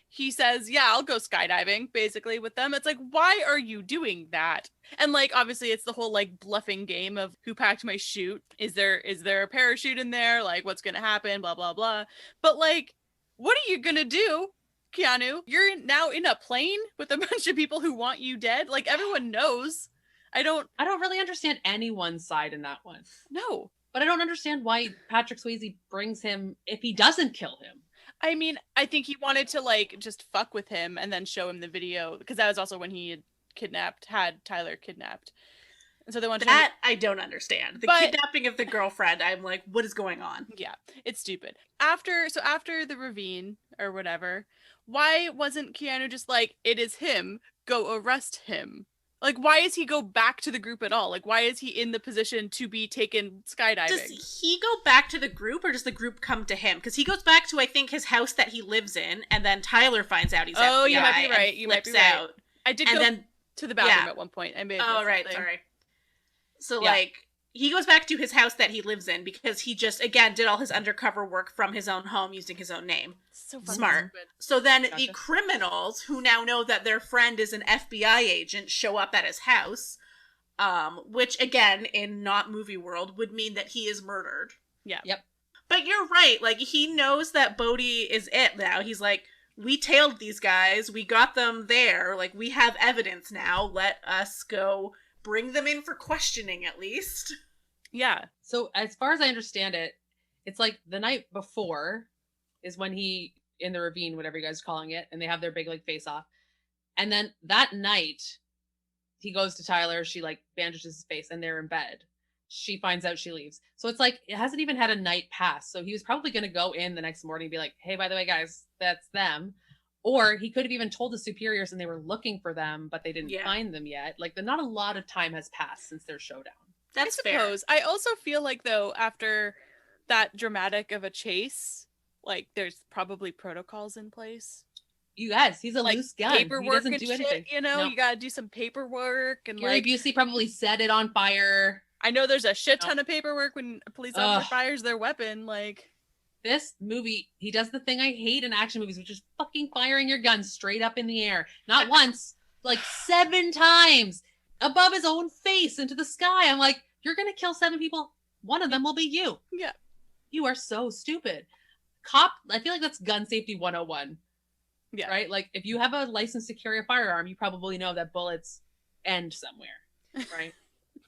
he says, yeah, I'll go skydiving, basically, with them. It's like, why are you doing that? And like, obviously, it's the whole like bluffing game of who packed my chute? Is there a parachute in there? Like, what's gonna happen? Blah, blah, blah. But like, what are you gonna do, Keanu? You're now in a plane with a bunch of people who want you dead. Like, everyone knows. I don't really understand anyone's side in that one. know. But I don't understand why Patrick Swayze brings him if he doesn't kill him. I mean, I think he wanted to like just fuck with him and then show him the video, because that was also when he had Tyler kidnapped. And so they wanted that I don't understand. The kidnapping of the girlfriend, I'm like, what is going on? Yeah, it's stupid. After the ravine or whatever, why wasn't Keanu just like, it is him, go arrest him? Like, why does he go back to the group at all? Like, why is he in the position to be taken skydiving? Does he go back to the group, or does the group come to him? Because he goes back to, I think, his house that he lives in, and then Tyler finds out he's FBI. Oh, you might be right. You might be right. Out. I did go to the bathroom at one point. I may have right, sorry. So, like, he goes back to his house that he lives in because he just, again, did all his undercover work from his own home using his own name. So smart. Stupid. So then the criminals, who now know that their friend is an FBI agent, show up at his house, which, again, in not movie world, would mean that he is murdered. Yeah. Yep. But you're right. Like, he knows that Bodhi is it now. He's like, we tailed these guys. We got them there. Like, we have evidence now. Let us go bring them in for questioning, at least. Yeah. So as far as I understand it, it's like the night before is when he, in the ravine, whatever you guys are calling it, and they have their big like face off. And then that night he goes to Tyler, she like bandages his face, and they're in bed. She finds out, she leaves. So it's like, it hasn't even had a night pass. So he was probably going to go in the next morning and be like, hey, by the way, guys, that's them. Or he could have even told the superiors and they were looking for them, but they didn't find them yet. Like, not a lot of time has passed since their showdown. That's I suppose. Fair. I also feel like, though, after that dramatic of a chase, like, there's probably protocols in place. Yes, he's a like, loose gun. Paperwork he doesn't and do anything. Shit, you know, you gotta do some paperwork. And Gary Busey probably set it on fire. I know there's a shit ton of paperwork when a police officer fires their weapon. Like, this movie, he does the thing I hate in action movies, which is fucking firing your gun straight up in the air. Not once, like 7 times above his own face into the sky. I'm like, you're going to kill 7 people. One of them will be you. Yeah. You are so stupid. Cop, I feel like that's gun safety 101. Yeah. Right? Like, if you have a license to carry a firearm, you probably know that bullets end somewhere. Right?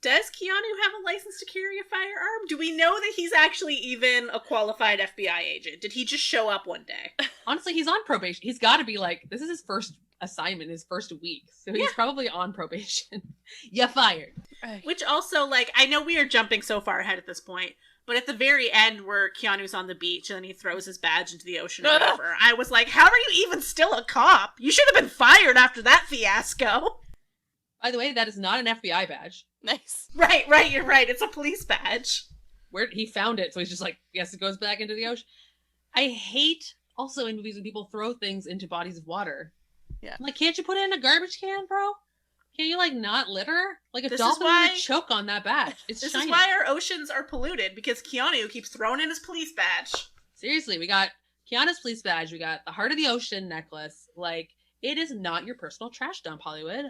Does Keanu have a license to carry a firearm? Do we know that he's actually even a qualified FBI agent? Did he just show up one day? Honestly, he's on probation. He's got to be like, this is his first assignment, his first week. So he's probably on probation. You're fired. Which also, like, I know we are jumping so far ahead at this point, but at the very end where Keanu's on the beach and then he throws his badge into the ocean or whatever, I was like, how are you even still a cop? You should have been fired after that fiasco. By the way, that is not an FBI badge. Nice. Right, you're right. It's a police badge. Where he found it, so he's just like, yes, it goes back into the ocean. I hate also in movies when people throw things into bodies of water. Yeah. I'm like, can't you put it in a garbage can, bro? Can't you like not litter? Like a this dolphin would choke on that badge. It's this shiny. is why our oceans are polluted, because Keanu keeps throwing in his police badge. Seriously, we got Keanu's police badge. We got the Heart of the Ocean necklace. Like, it is not your personal trash dump, Hollywood.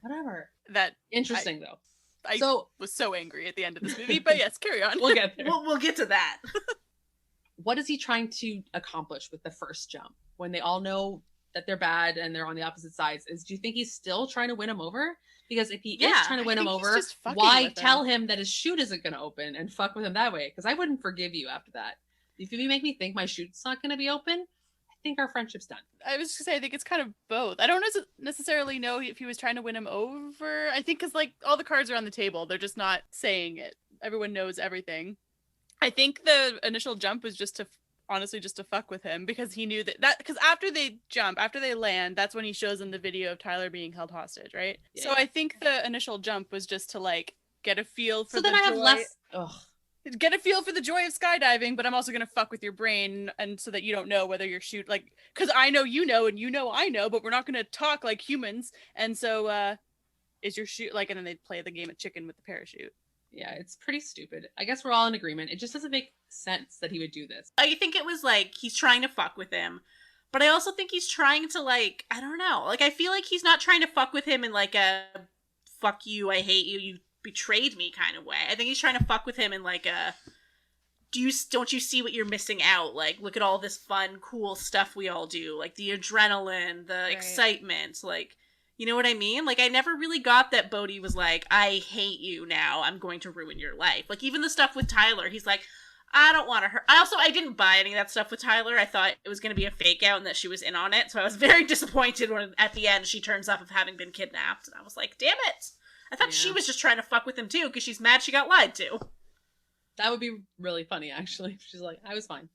Whatever. That interesting though. I was so angry at the end of this movie, but yes, carry on. We'll get there. We'll get to that. What is he trying to accomplish with the first jump when they all know that they're bad and they're on the opposite sides? Do you think he's still trying to win him over? Because if he is trying to win him over, why tell him that his chute isn't going to open and fuck with him that way? Because I wouldn't forgive you after that. If you make me think my chute's not going to be open, I think our friendship's done. I was just gonna say, I think it's kind of both. I don't necessarily know if he was trying to win him over. I think because like all the cards are on the table, they're just not saying it. Everyone knows everything. I think the initial jump was just to fuck with him, because he knew that because after they jump, after they land, that's when he shows them the video of Tyler being held hostage, right? Yeah. So I think the initial jump was just to like get a feel for get a feel for the joy of skydiving, but I'm also going to fuck with your brain, and so that you don't know whether your chute, like, because I know you know, and you know I know, but we're not going to talk like humans, and so is your chute, like, and then they play the game of chicken with the parachute. Yeah, it's pretty stupid. I guess we're all in agreement. It just doesn't make sense that he would do this. I think it was like he's trying to fuck with him, but I also think he's trying to like, I don't know. Like I feel like he's not trying to fuck with him in like a fuck you, I hate you, you betrayed me kind of way. I think he's trying to fuck with him in like a don't you see what you're missing out? Like look at all this fun, cool stuff we all do, like the adrenaline, the excitement, like you know what I mean? Like, I never really got that Bodhi was like, I hate you now. I'm going to ruin your life. Like, even the stuff with Tyler, he's like, I don't want to hurt. I didn't buy any of that stuff with Tyler. I thought it was going to be a fake out and that she was in on it. So I was very disappointed when at the end she turns up of having been kidnapped. And I was like, damn it. I thought she was just trying to fuck with him too because she's mad she got lied to. That would be really funny, actually. She's like, I was fine.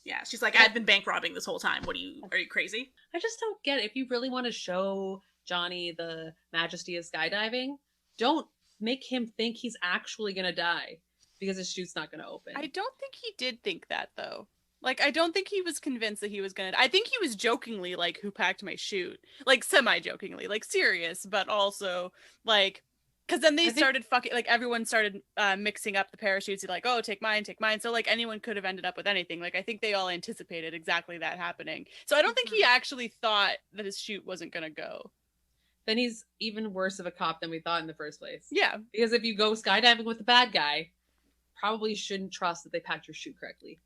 Yeah, she's like, I've been bank robbing this whole time. Are you crazy? I just don't get it. If you really want to show Johnny the majesty of skydiving, don't make him think he's actually gonna die because his chute's not gonna open. I don't think he did think that though. Like, I don't think he was convinced that he was gonna. I think he was jokingly like, "Who packed my chute?" Like semi-jokingly, like serious, but also like, because then they started fucking. Like everyone started mixing up the parachutes. Like, "Oh, take mine, take mine." So like anyone could have ended up with anything. Like I think they all anticipated exactly that happening. So I don't think he actually thought that his chute wasn't gonna go. Then he's even worse of a cop than we thought in the first place. Yeah. Because if you go skydiving with the bad guy, probably shouldn't trust that they packed your chute correctly.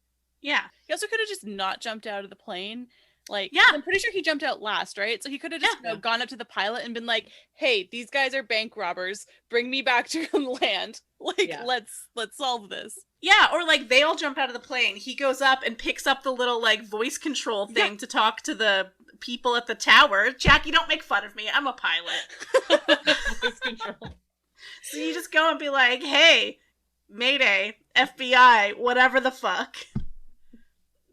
Yeah. He also could have just not jumped out of the plane. Like, yeah. I'm pretty sure he jumped out last, right? So he could have just gone up to the pilot and been like, hey, these guys are bank robbers. Bring me back to land. Like, let's solve this. Yeah, or like they all jump out of the plane. He goes up and picks up the little like voice control thing to talk to the people at the tower. Jackie, don't make fun of me. I'm a pilot. Voice control. So you just go and be like, hey, Mayday, FBI, whatever the fuck.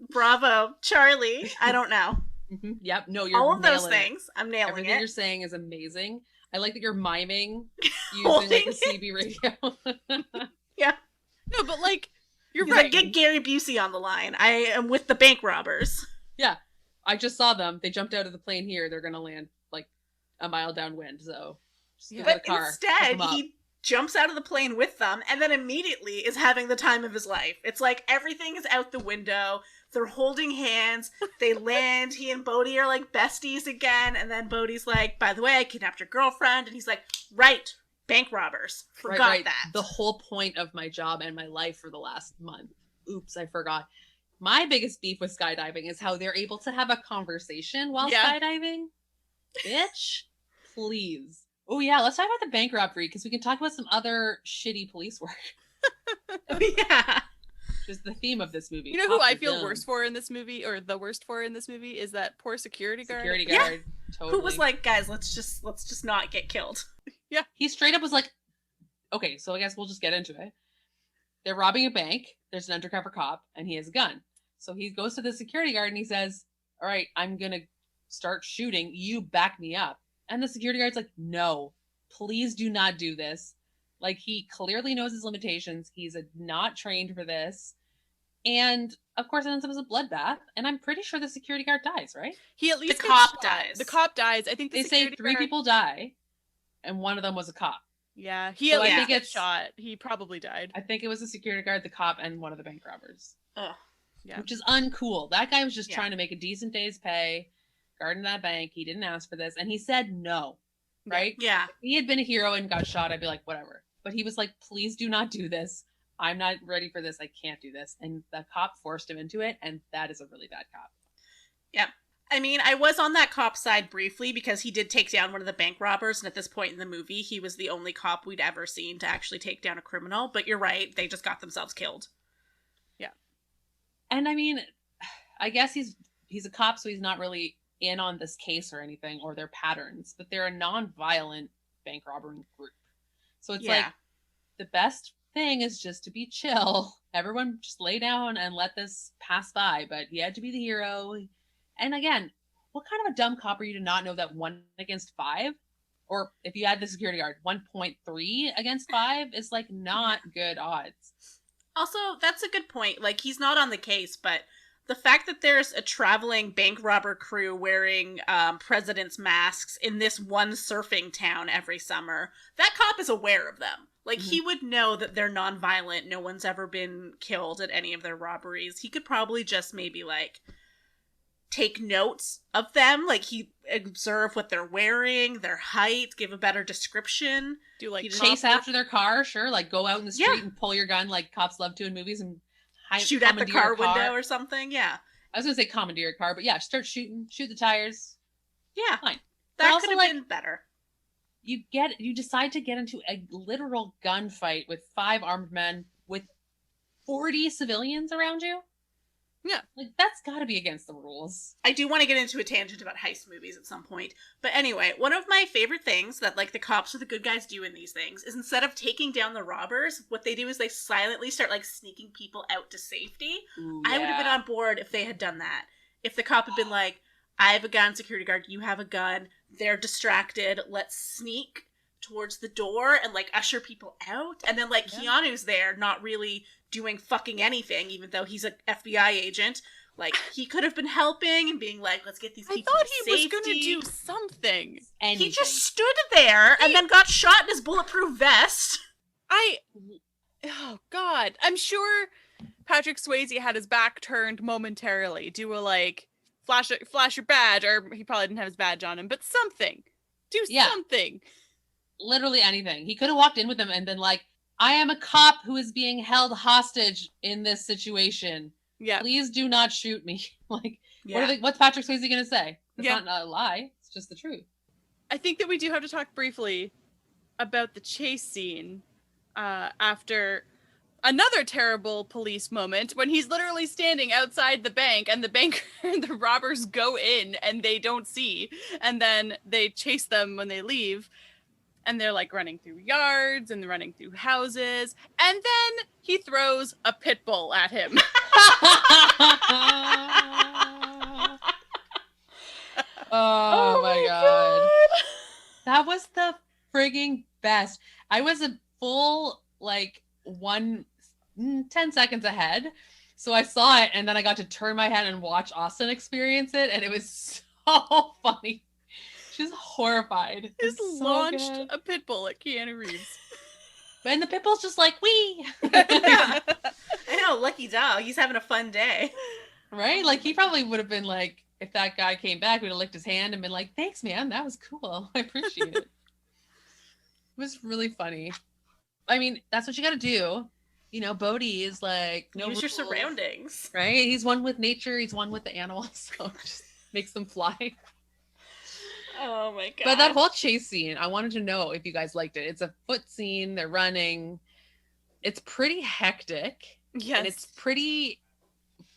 Bravo, Charlie. I don't know. Mm-hmm. Yep. No, you're all of those things. I'm nailing Everything you're saying is amazing. I like that you're miming using like a CB radio. Yeah. No, but like you're right. Like, get Gary Busey on the line. I am with the bank robbers. Yeah. I just saw them. They jumped out of the plane here. They're gonna land like a mile downwind. So just get but the car, instead he jumps out of the plane with them and then immediately is having the time of his life. It's like everything is out the window. They're holding hands. They land. He and Bodhi are like besties again. And then Bodhi's like, by the way, I kidnapped your girlfriend. And he's like, right, bank robbers. Forgot that. The whole point of my job and my life for the last month. Oops, I forgot. My biggest beef with skydiving is how they're able to have a conversation while skydiving. Bitch, please. Oh yeah, let's talk about the bank robbery because we can talk about some other shitty police work. Yeah. Which is the theme of this movie. You know who I feel worse for in this movie, or the worst for in this movie, is that poor security guard. Totally. Who was like, guys, let's just not get killed. Yeah. He straight up was like, okay, so I guess we'll just get into it. They're robbing a bank. There's an undercover cop, and he has a gun. So he goes to the security guard and he says, all right, I'm going to start shooting. You back me up. And the security guard's like, no, please do not do this. Like, he clearly knows his limitations. He's not trained for this. And, of course, it ends up as a bloodbath. And I'm pretty sure the security guard dies, right? He at least the cop dies. The cop dies. I think they say three people die, and one of them was a cop. Yeah, he at least gets shot. He probably died. I think it was the security guard, the cop, and one of the bank robbers. Ugh. Yeah. Which is uncool. That guy was just trying to make a decent day's pay, guarding that bank. He didn't ask for this, and he said no. Right? Yeah. If he had been a hero and got shot, I'd be like, whatever. But he was like, please do not do this. I'm not ready for this. I can't do this. And the cop forced him into it, and that is a really bad cop. Yeah. I mean, I was on that cop side briefly because he did take down one of the bank robbers, and at this point in the movie, he was the only cop we'd ever seen to actually take down a criminal. But you're right, they just got themselves killed. Yeah. And I mean, I guess he's a cop, so he's not really in on this case or anything, or their patterns, but they're a non-violent bank robbing group. So it's like, the best thing is just to be chill. Everyone just lay down and let this pass by, but he had to be the hero. And again, what kind of a dumb cop are you to not know that 1 against 5, or if you add the security guard, 1.3 against 5 is like not good odds. Also, that's a good point. Like, he's not on the case, but the fact that there's a traveling bank robber crew wearing president's masks in this one surfing town every summer, that cop is aware of them. Like, he would know that they're nonviolent. No one's ever been killed at any of their robberies. He could probably just maybe, like, take notes of them. Like, he observe what they're wearing, their height, give a better description. Do, like, chase after their car, sure. Like, go out in the street Yeah. and pull your gun like cops love to in movies and shoot at the car window or something. Yeah. I was going to say commandeer a car, but yeah, start shooting, shoot the tires. Yeah. Fine. That could have been better. You decide to get into a literal gunfight with 5 armed men with 40 civilians around you. Yeah. Like, that's got to be against the rules. I do want to get into a tangent about heist movies at some point. But anyway, one of my favorite things that, like, the cops or the good guys do in these things is instead of taking down the robbers, what they do is they silently start, like, sneaking people out to safety. Ooh, I would have been on board if they had done that. If the cop had been like, I have a gun, security guard, you have a gun, they're distracted, let's sneak towards the door and, like, usher people out. And then, like, Keanu's there, not really doing fucking anything, even though he's an FBI agent. Like, he could have been helping and being like, let's get these people to safety. I thought he was going to do something. Anything. He just stood there and then got shot in his bulletproof vest. Oh, God. I'm sure Patrick Swayze had his back turned momentarily. Do a, like, flash your badge, or he probably didn't have his badge on him, but something. Do something. Literally anything. He could have walked in with them and been like, I am a cop who is being held hostage in this situation. Yeah. Please do not shoot me. Like, what's Patrick Swayze going to say? It's not a lie. It's just the truth. I think that we do have to talk briefly about the chase scene after another terrible police moment when he's literally standing outside the bank and the bank and the robbers go in and they don't see. And then they chase them when they leave. And they're, like, running through yards and running through houses. And then he throws a pit bull at him. Oh my God. That was the frigging best. I was a full, like, 10 seconds ahead. So I saw it, and then I got to turn my head and watch Austin experience it. And it was so funny. She's horrified. Just launched a pit bull at Keanu Reeves. And the pit bull's just like, wee. I know, lucky dog. He's having a fun day. Right? Like, he probably would have been like, if that guy came back, we'd have licked his hand and been like, thanks, man. That was cool. I appreciate it. It was really funny. I mean, that's what you got to do. You know, Bodhi is like, no use rules. Your surroundings. Right? He's one with nature. He's one with the animals. So just makes them fly. Oh my God. But that whole chase scene, I wanted to know if you guys liked it. It's a foot scene. They're running. It's pretty hectic. Yes. And it's pretty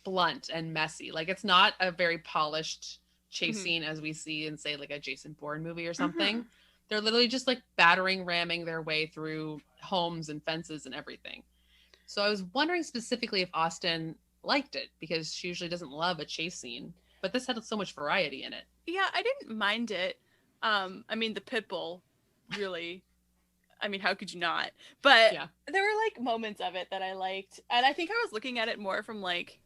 blunt and messy. Like, it's not a very polished chase scene as we see in, say, like a Jason Bourne movie or something. They're literally just, like, ramming their way through homes and fences and everything. So I was wondering specifically if Austin liked it, because she usually doesn't love a chase scene. But this had so much variety in it. Yeah, I didn't mind it. I mean, the pit bull, really. I mean, how could you not? But there were, like, moments of it that I liked. And I think I was looking at it more from, like,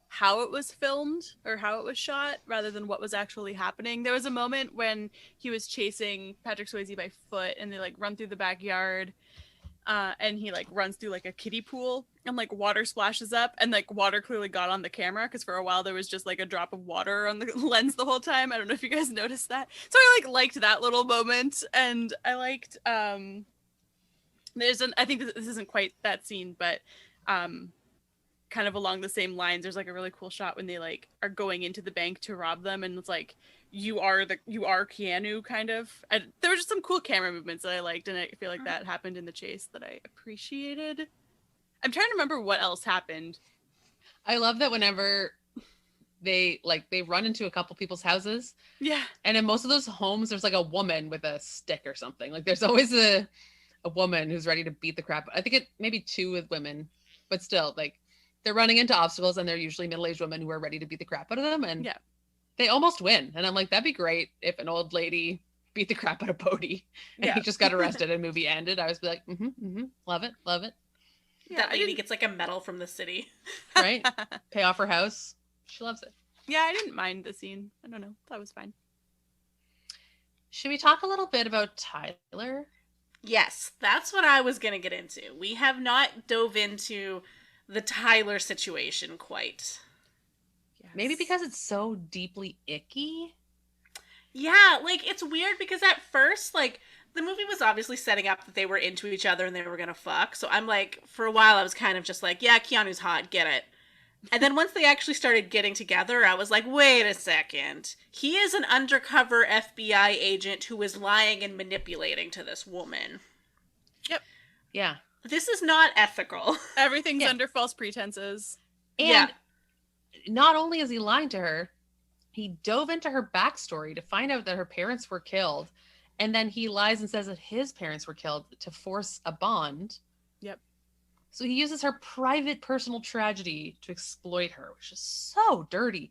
how it was filmed or how it was shot rather than what was actually happening. There was a moment when he was chasing Patrick Swayze by foot and they, like, run through the backyard. And he, like, runs through, like, a kiddie pool and, like, water splashes up and, like, water clearly got on the camera because for a while there was just, like, a drop of water on the lens the whole time. I don't know if you guys noticed that. So I, like, liked that little moment, and I liked I think this isn't quite that scene, but kind of along the same lines, there's, like, a really cool shot when they, like, are going into the bank to rob them, and it's like, you are Keanu, kind of. There were just some cool camera movements that I liked, and I feel like that happened in the chase that I appreciated. I'm trying to remember what else happened. I love that whenever they run into a couple people's houses. Yeah. And in most of those homes, there's, like, a woman with a stick or something. Like, there's always a woman who's ready to beat the crap. I think it maybe 2 with women, but still, like, they're running into obstacles, and they're usually middle-aged women who are ready to beat the crap out of them. And they almost win. And I'm like, that'd be great if an old lady beat the crap out of Bodhi and he just got arrested and movie ended. I was like, love it. Yeah, that lady gets, like, a medal from the city. Right? Pay off her house. She loves it. Yeah, I didn't mind the scene. I don't know. That was fine. Should we talk a little bit about Tyler? Yes, that's what I was going to get into. We have not dove into the Tyler situation quite. Yes. Maybe because it's so deeply icky. Yeah, like, it's weird because at first, like, the movie was obviously setting up that they were into each other and they were gonna fuck, so I'm like, for a while I was kind of just like, yeah, Keanu's hot, get it. And then once they actually started getting together, I was like, wait a second. He is an undercover FBI agent who is lying and manipulating to this woman. Yep. Yeah. This is not ethical. Everything's Yeah. under false pretenses. And Yeah. not only is he lying to her, he dove into her backstory to find out that her parents were killed. And then he lies and says that his parents were killed to force a bond. Yep. So he uses her private personal tragedy to exploit her, which is so dirty.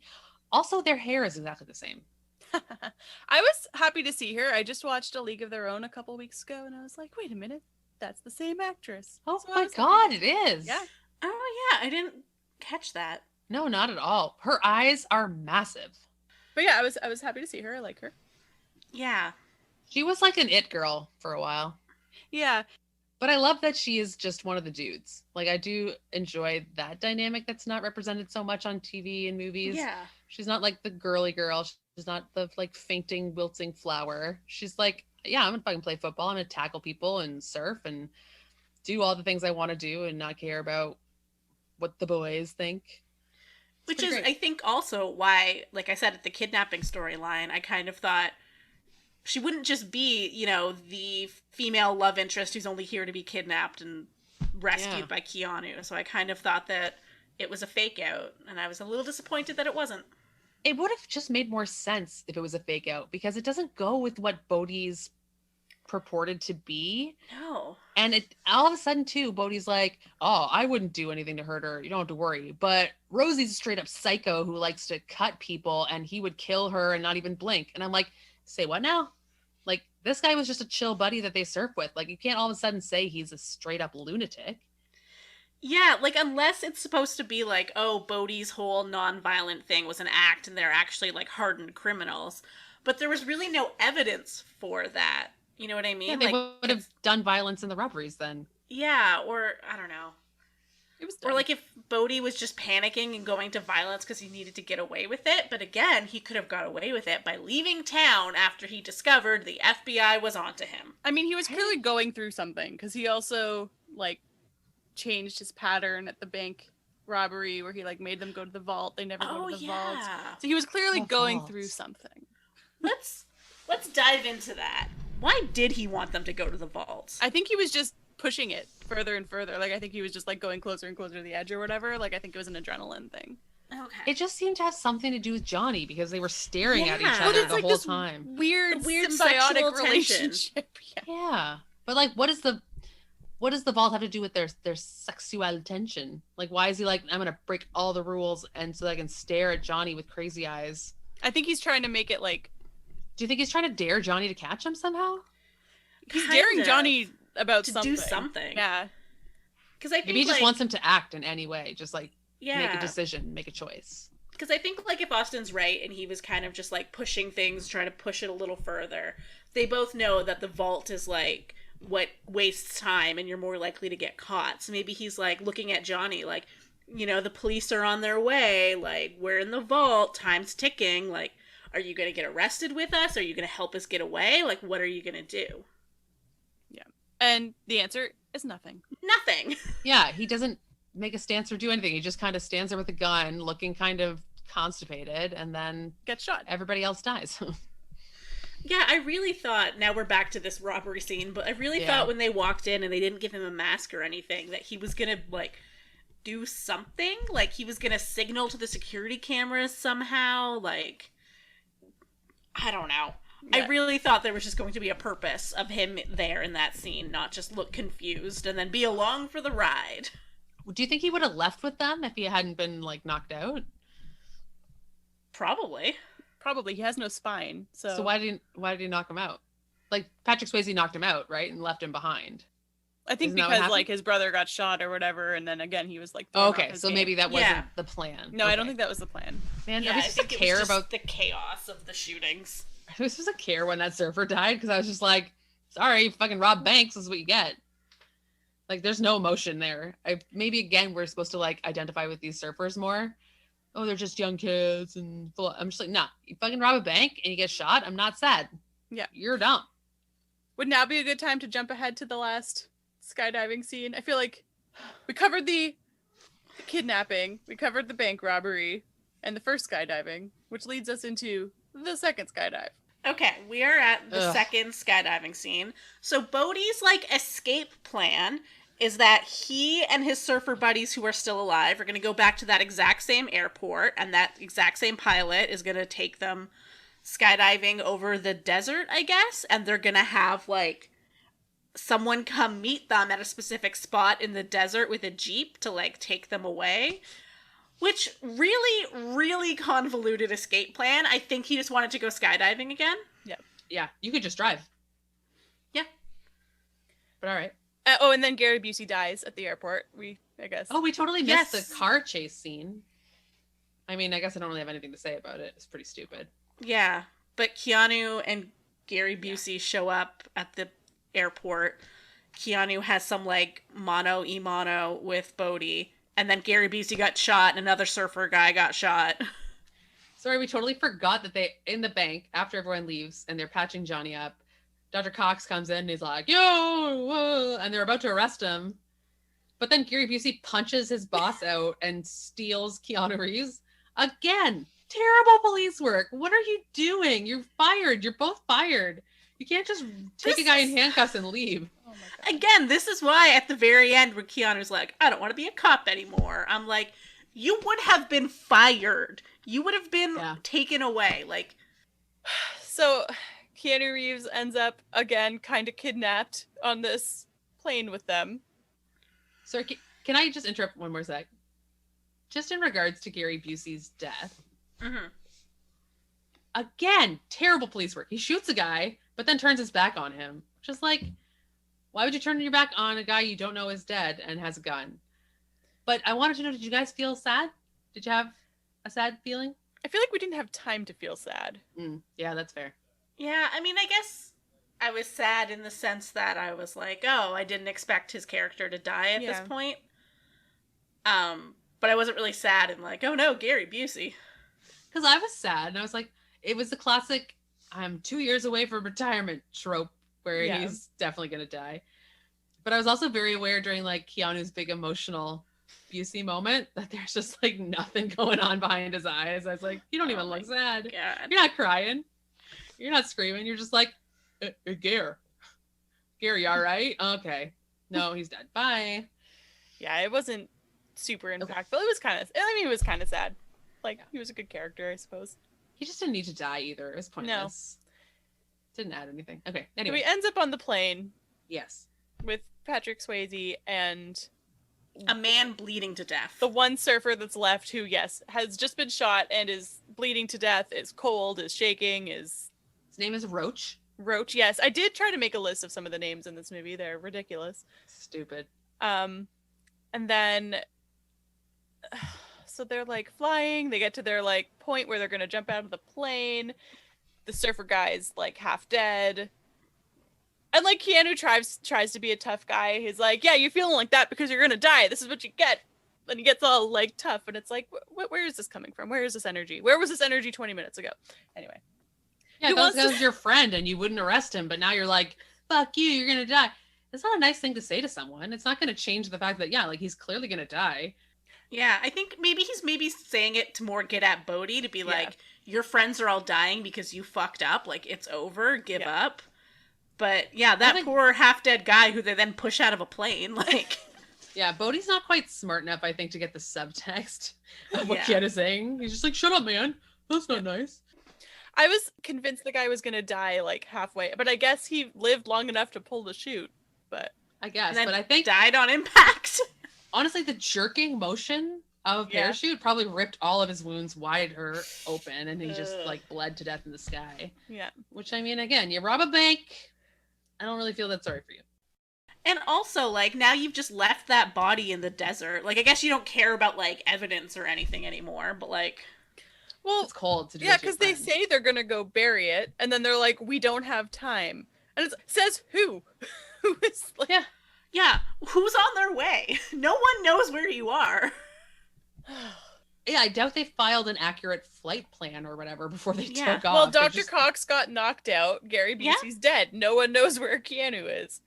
Also, their hair is exactly the same. I was happy to see her. I just watched A League of Their Own a couple weeks ago, and I was like, wait a minute, that's the same actress. Oh So I my was God, happy. it is. Yeah. Oh, yeah, I didn't catch that. No, not at all. Her eyes are massive. But yeah, I was happy to see her. I like her. Yeah. She was like an it girl for a while. Yeah. But I love that she is just one of the dudes. Like, I do enjoy that dynamic that's not represented so much on TV and movies. Yeah. She's not like the girly girl. She's not the like fainting, wilting flower. She's like, yeah, I'm gonna fucking play football. I'm gonna tackle people and surf and do all the things I want to do and not care about what the boys think. Which pretty is, great. I think, also why, like I said, at the kidnapping storyline, I kind of thought she wouldn't just be, you know, the female love interest who's only here to be kidnapped and rescued by Keanu. So I kind of thought that it was a fake out, and I was a little disappointed that it wasn't. It would have just made more sense if it was a fake out because it doesn't go with what Bodhi's purported to be. No. And it all of a sudden too, Bodhi's like, oh, I wouldn't do anything to hurt her. You don't have to worry. But Rosie's a straight up psycho who likes to cut people and he would kill her and not even blink. And I'm like, say what now? Like, this guy was just a chill buddy that they surf with. Like, you can't all of a sudden say he's a straight up lunatic. Yeah, like, unless it's supposed to be like, oh, Bodhi's whole non-violent thing was an act and they're actually, like, hardened criminals. But there was really no evidence for that. You know what I mean? Yeah, they like, would have done violence in the robberies then. Yeah, or, I don't know. It was Or, like, if Bodhi was just panicking and going to violence because he needed to get away with it. But again, he could have got away with it by leaving town after he discovered the FBI was onto him. I mean, he was clearly going through something because he also, like, changed his pattern at the bank robbery where he, like, made them go to the vault. They never go to the vault. So he was clearly The going vault. through something. Let's dive into that. Why did he want them to go to the vault? I think he was just pushing it further and further. Like, I think he was just, like, going closer and closer to the edge or whatever. Like, I think it was an adrenaline thing. Okay. It just seemed to have something to do with Johnny because they were staring at each Yeah. other Well, it's the like whole this time. Weird Weird symbiotic sexual tension. relationship. Yeah. Yeah. But like what does the vault have to do with their sexual tension? Like why is he like, I'm gonna break all the rules and so that I can stare at Johnny with crazy eyes? I think he's trying to make it, like, Do you think he's trying to dare Johnny to catch him somehow? he's Kind daring of. Johnny about To something. do something. Yeah. Because I think, Maybe he just like, wants him to act in any way, just like yeah. make a decision, make a choice. Because I think, like, if Austin's right and he was kind of just, like, pushing things, trying to push it a little further, they both know that the vault is, like, what wastes time and you're more likely to get caught. So maybe he's, like, looking at Johnny, like, you know, the police are on their way, like, we're in the vault, time's ticking, like, are you going to get arrested with us? Are you going to help us get away? Like, what are you going to do? Yeah. And the answer is nothing. Nothing. Yeah, he doesn't make a stance or do anything. He just kind of stands there with a gun, looking kind of constipated, and then Get shot. everybody else dies. Yeah, I really thought, now we're back to this robbery scene, but I really Yeah. thought when they walked in and they didn't give him a mask or anything that he was going to, like, do something. Like, he was going to signal to the security cameras somehow. Like, I don't know. I Yeah. really thought there was just going to be a purpose of him there in that scene, not just look confused and then be along for the ride. Do you think he would have left with them if he hadn't been like knocked out? Probably. Probably. He has no spine. So, So why did he knock him out? Like Patrick Swayze knocked him out, right, and left him behind. I think Isn't that what because, happened? like, his brother got shot or whatever, and then again he was, like, Oh, thrown off okay, his so game. maybe that wasn't Yeah. the plan. No, I don't Okay. think that was the plan. Man, Yeah, are we I supposed to think it care was just about? the chaos of the shootings. Are we supposed to care when that surfer died? Because I was just like, sorry, you fucking rob banks is what you get. Like, there's no emotion there. Maybe again we're supposed to like identify with these surfers more. Oh, they're just young kids and I'm just like, nah, you fucking rob a bank and you get shot. I'm not sad. Yeah. You're dumb. Would now be a good time to jump ahead to the last skydiving scene? I feel like we covered the kidnapping, we covered the bank robbery, and the first skydiving, which leads us into the second skydive. Okay, we are at the second skydiving scene. So Bodhi's, like, escape plan is that he and his surfer buddies who are still alive are going to go back to that exact same airport, and that exact same pilot is going to take them skydiving over the desert, I guess, and they're going to have, like, someone come meet them at a specific spot in the desert with a jeep to, like, take them away. Which, really, really convoluted escape plan. I think he just wanted to go skydiving again. Yeah, you could just drive. Yeah. But all right. And then Gary Busey dies at the airport, I guess. Oh, we totally missed the car chase scene. I mean, I guess I don't really have anything to say about it. It's pretty stupid. Yeah, but Keanu and Gary Busey show up at the airport. Keanu has some, like, mano-a-mano with Bodhi. And then Gary Busey got shot, and another surfer guy got shot. Sorry, we totally forgot that in the bank, after everyone leaves, and they're patching Johnny up, Dr. Cox comes in, and he's like, yo, whoa, and they're about to arrest him. But then Gary Busey punches his boss out and steals Keanu Reeves. Again, terrible police work. What are you doing? You're fired. You're both fired. You can't just take a guy in handcuffs and leave. Oh my God. Again, this is why at the very end when Keanu's like, I don't want to be a cop anymore. I'm like, you would have been fired. You would have been taken away. Like, so Keanu Reeves ends up again kind of kidnapped on this plane with them. Sorry, can I just interrupt one more sec? Just in regards to Gary Busey's death. Mm-hmm. Again, terrible police work. He shoots a guy, but then turns his back on him. Just like, why would you turn your back on a guy you don't know is dead and has a gun? But I wanted to know, did you guys feel sad? Did you have a sad feeling? I feel like we didn't have time to feel sad. Yeah, that's fair. Yeah, I mean, I guess I was sad in the sense that I was like, oh, I didn't expect his character to die at this point. But I wasn't really sad and like, oh no, Gary Busey. Because I was sad, and I was like, it was the classic, I'm 2 years away from retirement trope, where he's definitely going to die. But I was also very aware during, like, Keanu's big emotional Busey moment that there's just, like, nothing going on behind his eyes. I was like, you don't even look sad. God. You're not crying. You're not screaming. You're just like, Gary, you all right? Okay. No, he's dead. Bye. Yeah, it wasn't super impactful. It was kind of sad. Like, he was a good character, I suppose. He just didn't need to die either. It was pointless. No. Didn't add anything. Okay, anyway. So he ends up on the plane. Yes. With Patrick Swayze and a man bleeding to death. The one surfer that's left who, yes, has just been shot and is bleeding to death, is cold, is shaking, is... His name is Roach. Roach, yes. I did try to make a list of some of the names in this movie. They're ridiculous. Stupid. And then... So they're, like, flying. They get to their, like, point where they're going to jump out of the plane. The surfer guy's, like, half dead. And, like, Keanu tries to be a tough guy. He's like, yeah, you're feeling like that because you're going to die. This is what you get. And he gets all, like, tough. And it's like, where is this coming from? Where is this energy? Where was this energy 20 minutes ago? Anyway. Yeah, that was your friend and you wouldn't arrest him. But now you're like, fuck you, you're going to die. It's not a nice thing to say to someone. It's not going to change the fact that, yeah, like, he's clearly going to die. Yeah, I think he's saying it to more get at Bodhi, to be like, your friends are all dying because you fucked up. Like, it's over. Give up. But, yeah, that poor half-dead guy who they then push out of a plane, like... Yeah, Bodhi's not quite smart enough, I think, to get the subtext of what Keanu's saying. He's just like, shut up, man. That's not nice. I was convinced the guy was going to die, like, halfway. But I guess he lived long enough to pull the chute. But I guess. But I think... died on impact. Honestly, the jerking motion of a parachute probably ripped all of his wounds wider open, and he just, like, bled to death in the sky. Yeah. Which, I mean, again, you rob a bank. I don't really feel that sorry for you. And also, like, now you've just left that body in the desert. Like, I guess you don't care about, like, evidence or anything anymore, but, like... Well, it's cold to do. Yeah, because they say they're going to go bury it, and then they're like, we don't have time. And it says who? Who is like... Yeah, who's on their way? No one knows where you are. Yeah, I doubt they filed an accurate flight plan or whatever before they took off. Well, Dr. Cox got knocked out. Gary Busey's dead. No one knows where Keanu is.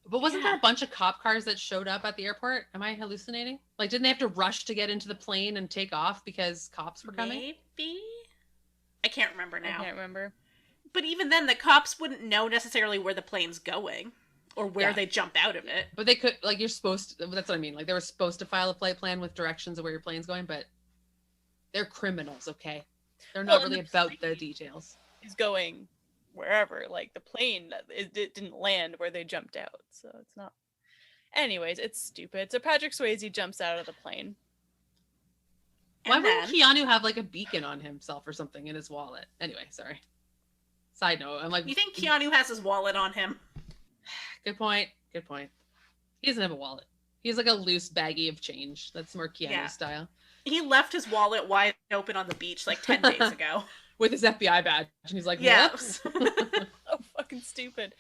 But wasn't there a bunch of cop cars that showed up at the airport? Am I hallucinating? Like, didn't they have to rush to get into the plane and take off because cops were coming? Maybe? I can't remember now. I can't remember. But even then, the cops wouldn't know necessarily where the plane's going or where they jump out of it. But they could, like, you're supposed to, that's what I mean. Like, they were supposed to file a flight plan with directions of where your plane's going, but they're criminals, okay? They're not really about the details. He's going wherever. Like, the plane, it didn't land where they jumped out, so it's not. Anyways, it's stupid. So Patrick Swayze jumps out of the plane. Why wouldn't Keanu have, like, a beacon on himself or something in his wallet? Anyway, sorry. Side note, I'm like... You think Keanu has his wallet on him? Good point. Good point. He doesn't have a wallet. He has, like, a loose baggie of change. That's more Keanu style. He left his wallet wide open on the beach like 10 days ago. With his FBI badge. And he's like, whoops. Oh, fucking stupid.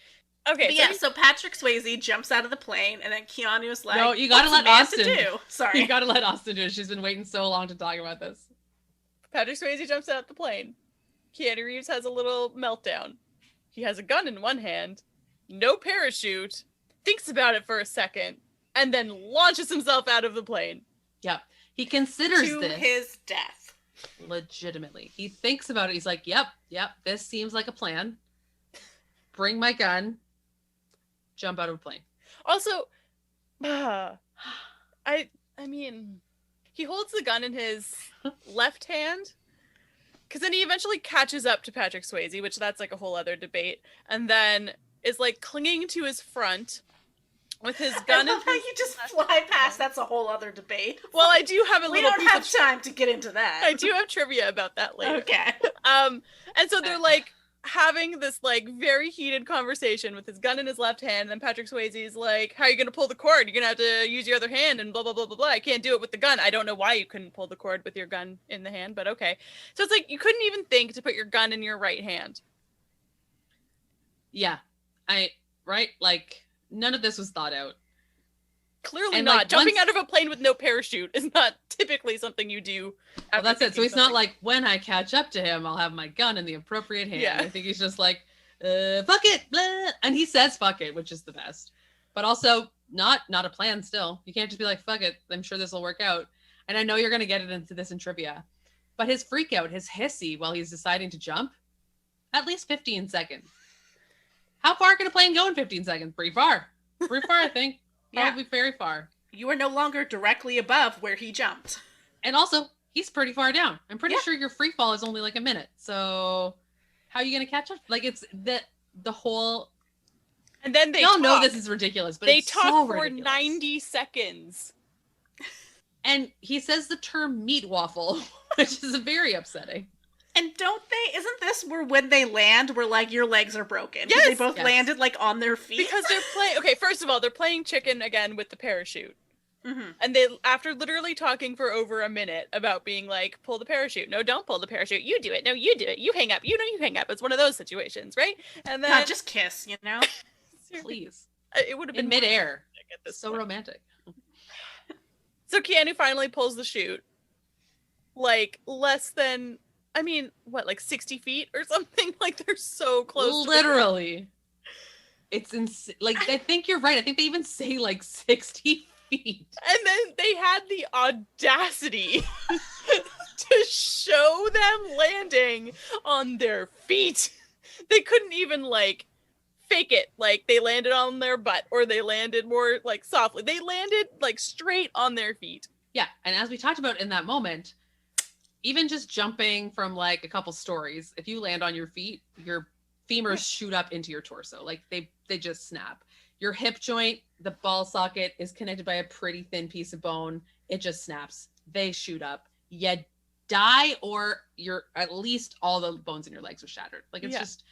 Okay, but so Patrick Swayze jumps out of the plane, and then Keanu's like, no, you gotta let Austin do? Sorry. You gotta let Austin do it. She's been waiting so long to talk about this. Patrick Swayze jumps out the plane. Keanu Reeves has a little meltdown. He has a gun in one hand, no parachute, thinks about it for a second, and then launches himself out of the plane. Yep. He considers to this his death. Legitimately. He thinks about it. He's like, yep, this seems like a plan. Bring my gun. Jump out of a plane. Also, I mean, he holds the gun in his left hand, because then he eventually catches up to Patrick Swayze, which that's like a whole other debate, and then is like clinging to his front with his gun. I love how you just fly past. That's a whole other debate. Well, I do have a little. We don't have time to get into that. I do have trivia about that later. Okay. And so they're like having this like very heated conversation with his gun in his left hand, and then Patrick Swayze is like, how are you gonna pull the cord? You're gonna have to use your other hand, and blah blah blah blah blah. I can't do it with the gun. I don't know why you couldn't pull the cord with your gun in the hand, but okay. So it's like you couldn't even think to put your gun in your right hand. Yeah. Like none of this was thought out. Clearly and not. Like, jumping out of a plane with no parachute is not typically something you do. Well, that's it. So he's not like, when I catch up to him, I'll have my gun in the appropriate hand. Yeah. I think he's just like, fuck it. Blah. And he says fuck it, which is the best. But also not a plan still. You can't just be like, fuck it. I'm sure this will work out. And I know you're going to get into this in trivia. But his freak out, his hissy while he's deciding to jump, at least 15 seconds. How far can a plane go in 15 seconds? Pretty far. Pretty far, I think. Probably very far. You are no longer directly above where he jumped. And also, he's pretty far down. I'm pretty sure your free fall is only like a minute. So how are you going to catch up? Like, it's the whole... And then they all know this is ridiculous, but they talk for 90 seconds. And he says the term meat waffle, which is very upsetting. And isn't this where when they land, we're like, your legs are broken? Yes! They both landed like on their feet? Because they're playing, okay, first of all, they're playing chicken again with the parachute. Mm-hmm. And they, after literally talking for over a minute about being like, pull the parachute. No, don't pull the parachute. You do it. No, you do it. You hang up. You hang up. It's one of those situations, right? And then... Not just kiss, you know? Please. It would have been... In midair. So point. Romantic. So Keanu finally pulls the chute. Like, less than... I mean, what, like 60 feet or something? Like, they're so close. Literally. It's insane. Like, I think you're right. I think they even say, like, 60 feet. And then they had the audacity to show them landing on their feet. They couldn't even, like, fake it. Like, they landed on their butt, or they landed more, like, softly. They landed, like, straight on their feet. Yeah, and as we talked about in that moment... Even just jumping from like a couple stories, if you land on your feet, your femurs shoot up into your torso. Like they just snap. Your hip joint, the ball socket is connected by a pretty thin piece of bone. It just snaps. They shoot up. You die, or at least all the bones in your legs are shattered. Like it's just,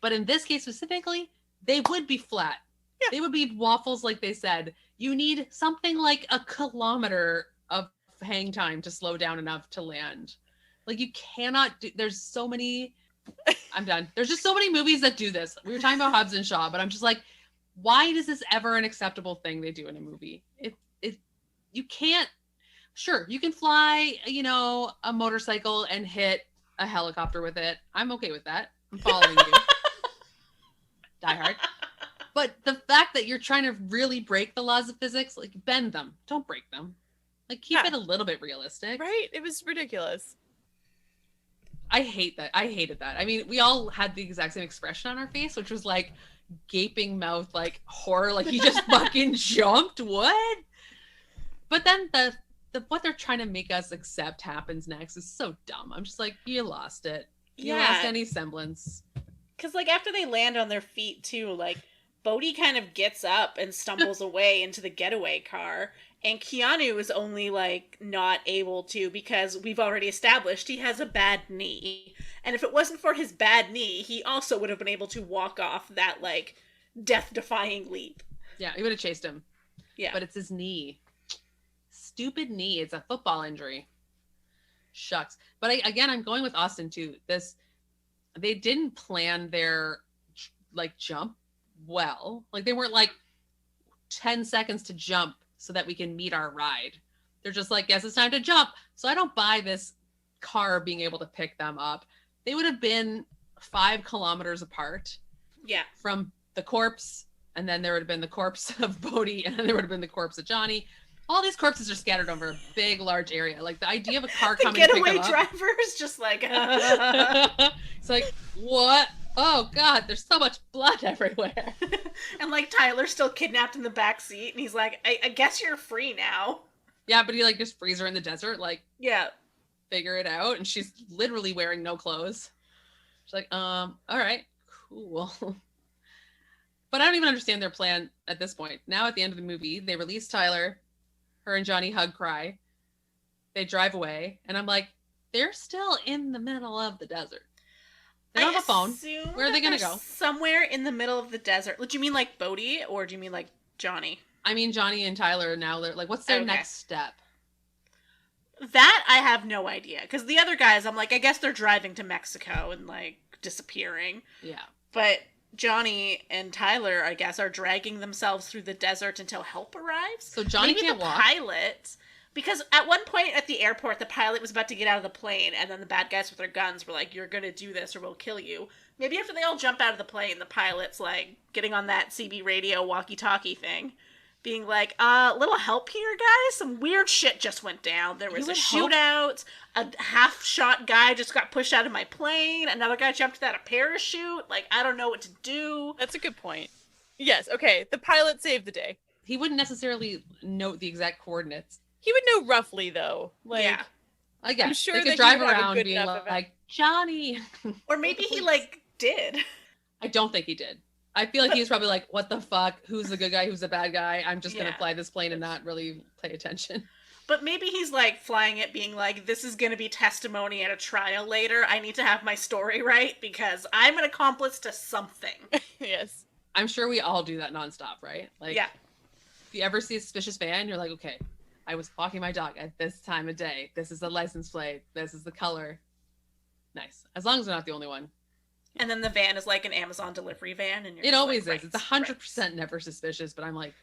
but in this case specifically, they would be flat. Yeah. They would be waffles, like they said. You need something like a kilometer of hang time to slow down enough to land. Like you cannot do, there's so many I'm done. There's just so many movies that do this. We were talking about Hobbs and Shaw, but I'm just like, why is this ever an acceptable thing they do in a movie? You can't. Sure, you can fly, a motorcycle and hit a helicopter with it. I'm okay with that. I'm following you. Die Hard. But the fact that you're trying to really break the laws of physics, like bend them, don't break them. Like keep it a little bit realistic. Right? It was ridiculous. I hate that. I hated that. I mean, we all had the exact same expression on our face, which was like gaping mouth, like horror, like he just fucking jumped. What? But then the what they're trying to make us accept happens next is so dumb. I'm just like, you lost it. You lost any semblance. Because, like, after they land on their feet, too, like, Bodhi kind of gets up and stumbles away into the getaway car, and Keanu is only, like, not able to because we've already established he has a bad knee. And if it wasn't for his bad knee, he also would have been able to walk off that, like, death-defying leap. Yeah, he would have chased him. Yeah. But it's his knee. Stupid knee. It's a football injury. Shucks. But I'm going with Austin too. They didn't plan their like jump well. Like they weren't like 10 seconds to jump so that we can meet our ride. They're just like, yes, it's time to jump. So I don't buy this car being able to pick them up. They would have been 5 kilometers apart. Yeah. From the corpse, and then there would have been the corpse of Bodhi, and then there would have been the corpse of Johnny. All these corpses are scattered over a big, large area. Like the idea of a car coming to pick them up. The getaway driver is just like, it's like, what? Oh God, there's so much blood everywhere. And like Tyler's still kidnapped in the back seat, and he's like, I guess you're free now. Yeah, but he like just frees her in the desert, like, yeah, figure it out, and she's literally wearing no clothes. She's like, all right, cool. But I don't even understand their plan at this point. Now at the end of the movie, they release Tyler. Her and Johnny hug, cry. They drive away, and I'm like, they're still in the middle of the desert. They don't have a phone. Where are they going to go? Somewhere in the middle of the desert. Do you mean like Bodhi, or do you mean like Johnny? I mean Johnny and Tyler now. They're like, what's their next step? That I have no idea. Because the other guys, I'm like, I guess they're driving to Mexico and like disappearing. Yeah. But Johnny and Tyler, I guess, are dragging themselves through the desert until help arrives. So Johnny can't walk. Pilot, because at one point at the airport, the pilot was about to get out of the plane, and then the bad guys with their guns were like, "You're gonna do this, or we'll kill you." Maybe after they all jump out of the plane, the pilot's like getting on that CB radio walkie-talkie thing, being like, little help here, guys? Some weird shit just went down. There was a shootout. A half-shot guy just got pushed out of my plane. Another guy jumped without a parachute. Like, I don't know what to do. That's a good point. Yes, okay. The pilot saved the day. He wouldn't necessarily note the exact coordinates. He would know roughly, though. Like, yeah. I guess. I'm sure they that could drive he would have a around good being enough like, Johnny. Or maybe he, like, did. I don't think he did. I feel like he was probably like, what the fuck? Who's the good guy? Who's the bad guy? I'm just going to fly this plane and not really pay attention. But maybe he's, like, flying it being like, this is going to be testimony at a trial later. I need to have my story right because I'm an accomplice to something. Yes. I'm sure we all do that nonstop, right? Like, yeah. If you ever see a suspicious van, you're like, okay, I was walking my dog at this time of day. This is the license plate. This is the color. Nice. As long as we're not the only one. And then the van is like an Amazon delivery van. And it always is. It's 100% never suspicious, but I'm like,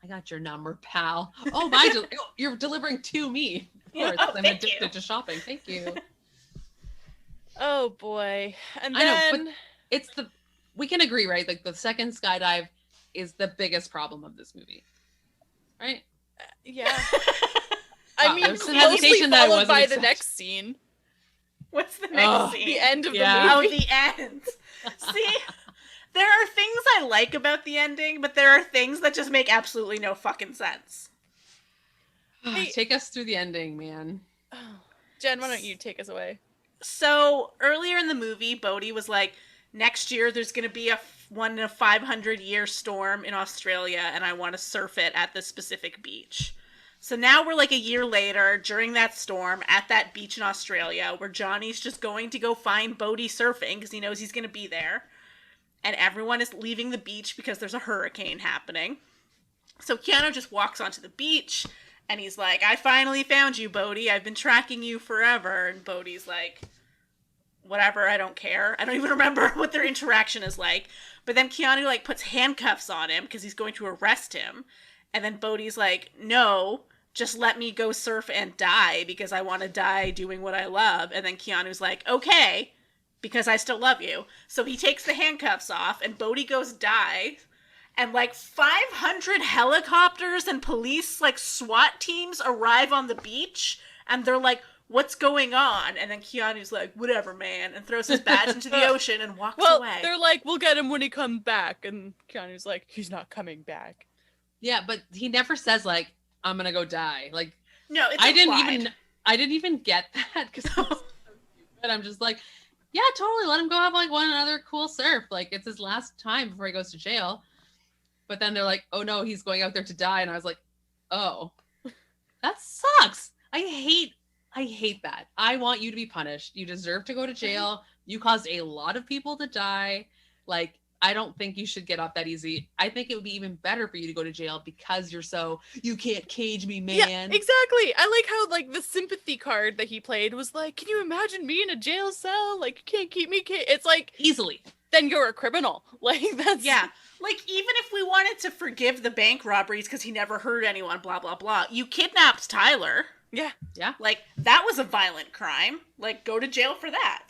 I got your number, pal. Oh, my! You're delivering to me. Of course, I'm addicted to shopping. Thank you. Oh boy! And I then know, but we can agree, right? Like the second skydive is the biggest problem of this movie, right? Yeah. I mean, there's some closely hesitation that I followed wasn't by the accept- next scene. What's the next scene? The end of the Yeah. movie. Oh, the end. See, there are things I like about the ending, but there are things that just make absolutely no fucking sense. Hey. Take us through the ending, man. Oh. Jen, why don't you take us away? So, earlier in the movie, Bodhi was like, next year there's going to be a 1 in a 500-year storm in Australia, and I want to surf it at this specific beach. So now we're like a year later, during that storm, at that beach in Australia, where Johnny's just going to go find Bodhi surfing, because he knows he's going to be there. And everyone is leaving the beach because there's a hurricane happening. So Keanu just walks onto the beach, and he's like, I finally found you, Bodhi. I've been tracking you forever. And Bodhi's like, whatever, I don't care. I don't even remember what their interaction is like. But then Keanu, like, puts handcuffs on him because he's going to arrest him. And then Bodhi's like, no, just let me go surf and die because I want to die doing what I love. And then Keanu's like, okay, because I still love you. So he takes the handcuffs off and Bodhi goes die. And like 500 helicopters and police, like SWAT teams arrive on the beach. And they're like, what's going on? And then Keanu's like, whatever, man, and throws his badge into the ocean and walks away. They're like, we'll get him when he comes back. And Keanu's like, he's not coming back. Yeah, but he never says like, I'm gonna go die. Like, no, it's I didn't even get that because I'm just like, yeah, totally. Let him go have like one another cool surf. Like, it's his last time before he goes to jail. But then they're like, oh no, he's going out there to die. And I was like, oh, that sucks. I hate that. I want you to be punished. You deserve to go to jail. You caused a lot of people to die. Like, I don't think you should get off that easy. I think it would be even better for you to go to jail because you can't cage me, man. Yeah, exactly. I like how like the sympathy card that he played was like, can you imagine me in a jail cell? Like, you can't keep me. It's like, easily. Then you're a criminal. Like, that's. Yeah. Like, even if we wanted to forgive the bank robberies because he never hurt anyone, blah, blah, blah, you kidnapped Tyler. Yeah. Yeah. Like, that was a violent crime. Like, go to jail for that.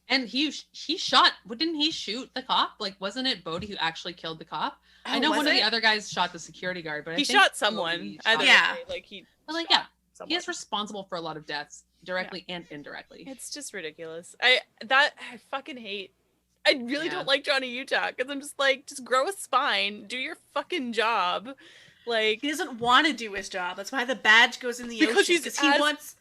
And he shot, didn't he shoot the cop? Like, wasn't it Bodhi who actually killed the cop? Oh, I know one of the other guys shot the security guard, but he shot someone. Yeah. Like, he someone. He is responsible for a lot of deaths, directly and indirectly. It's just ridiculous. I fucking hate. I really don't like Johnny Utah because I'm just like, just grow a spine, do your fucking job. Like, he doesn't want to do his job. That's why the badge goes in the ocean. Because he wants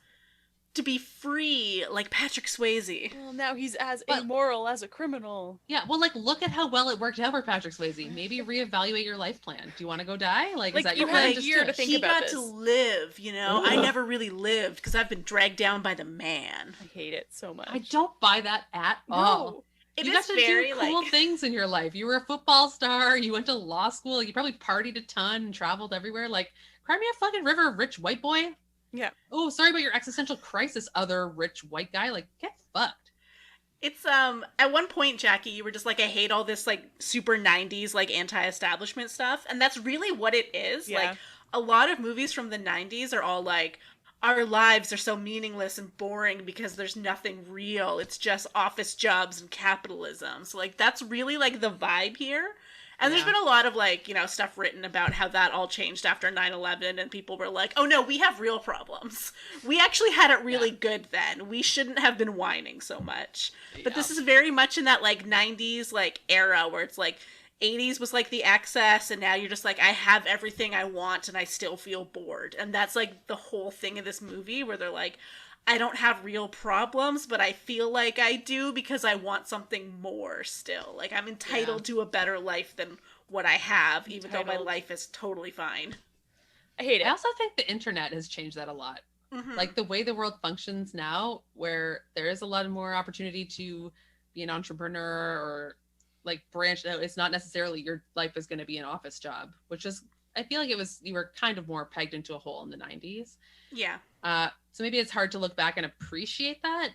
to be free, like Patrick Swayze. Well, now he's as immoral as a criminal. Yeah, well, like, look at how well it worked out for Patrick Swayze. Maybe reevaluate your life plan. Do you want to go die? Like, is that your plan? You had a year to think about this. He got to live, you know? I never really lived because I've been dragged down by the man. I hate it so much. I don't buy that at all. You got to do cool things in your life. You were a football star. You went to law school. You probably partied a ton and traveled everywhere. Like, cry me a fucking river, rich white boy. Yeah. Oh, sorry about your existential crisis, other rich white guy. Like, get fucked. It's, at one point, Jackie, you were just like, I hate all this, like, super 90s, like, anti-establishment stuff. And that's really what it is. Yeah. Like, a lot of movies from the 90s are all like, our lives are so meaningless and boring because there's nothing real. It's just office jobs and capitalism. So, like, that's really, like, the vibe here. And there's been a lot of, like, you know, stuff written about how that all changed after 9/11, and people were like, oh, no, we have real problems. We actually had it really good then. We shouldn't have been whining so much. But this is very much in that, like, 90s, like, era where it's, like, 80s was, like, the excess, and now you're just like, I have everything I want, and I still feel bored. And that's, like, the whole thing of this movie, where they're like, I don't have real problems, but I feel like I do because I want something more still. Like, I'm entitled to a better life than what I have, even though my life is totally fine. I hate it. I also think the internet has changed that a lot. Mm-hmm. Like, the way the world functions now, where there is a lot more opportunity to be an entrepreneur or, like, branch out. It's not necessarily your life is going to be an office job, which is, I feel like you were kind of more pegged into a hole in the 90s. Yeah. So maybe it's hard to look back and appreciate that.